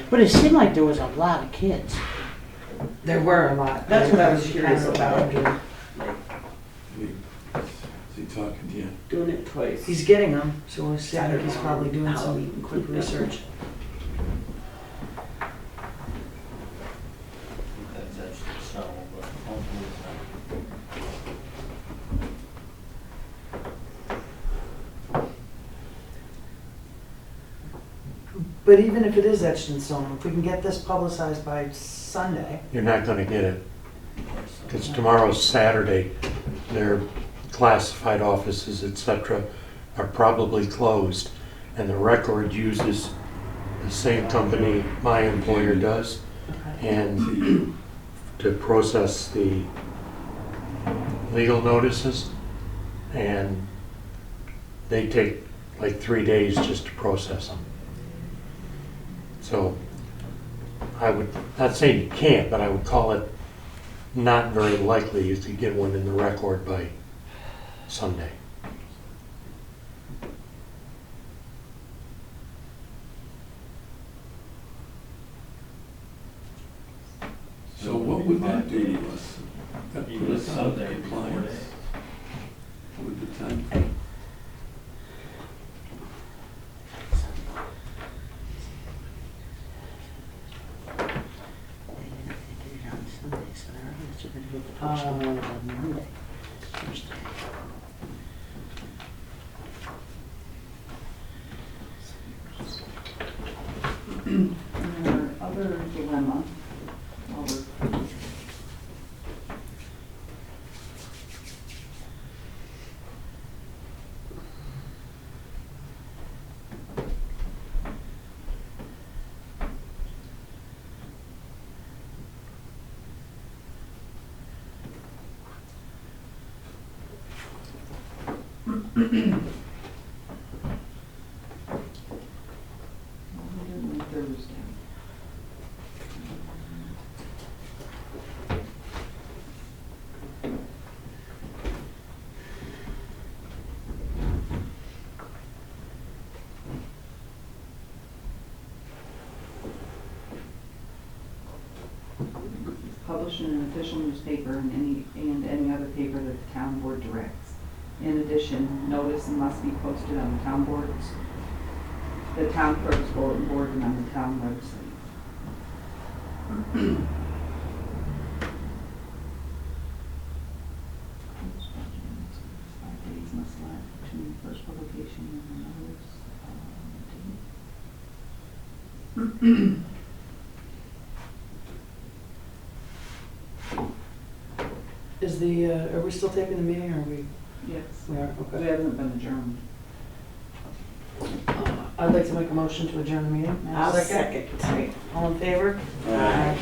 But it seemed like there was a lot of kids. there were a lot. That's what I was curious Kind of about. Is he talking to you? Doing it twice. He's getting them, so I think he's probably doing some quick research. That's so, but hopefully it's But even if it is etched in stone, if we can get this publicized by Sunday, You're not gonna get it, because tomorrow's Saturday. Their classified offices, et cetera, are probably closed, and the record uses the same company my employer does, and to process the legal notices, and they take like 3 days just to process them. So I would, not saying you can't, but I would call it not very likely you could get one in the record by Sunday. So what would that do to us? That put Even us out of Sunday, 4 compliance days. with the time frame? Other dilemma, while we're Thursday. Published in an official newspaper and any other paper that the town board directs. In addition, notice must be posted on the town clerk's bulletin board and on the town website. Five days must elapse between the first publication and the notice. is are we still taping the meeting or are we? Yes, We are, it okay. hasn't been adjourned. I'd like to make a motion to adjourn the meeting. I'll second. All in favor? Aye.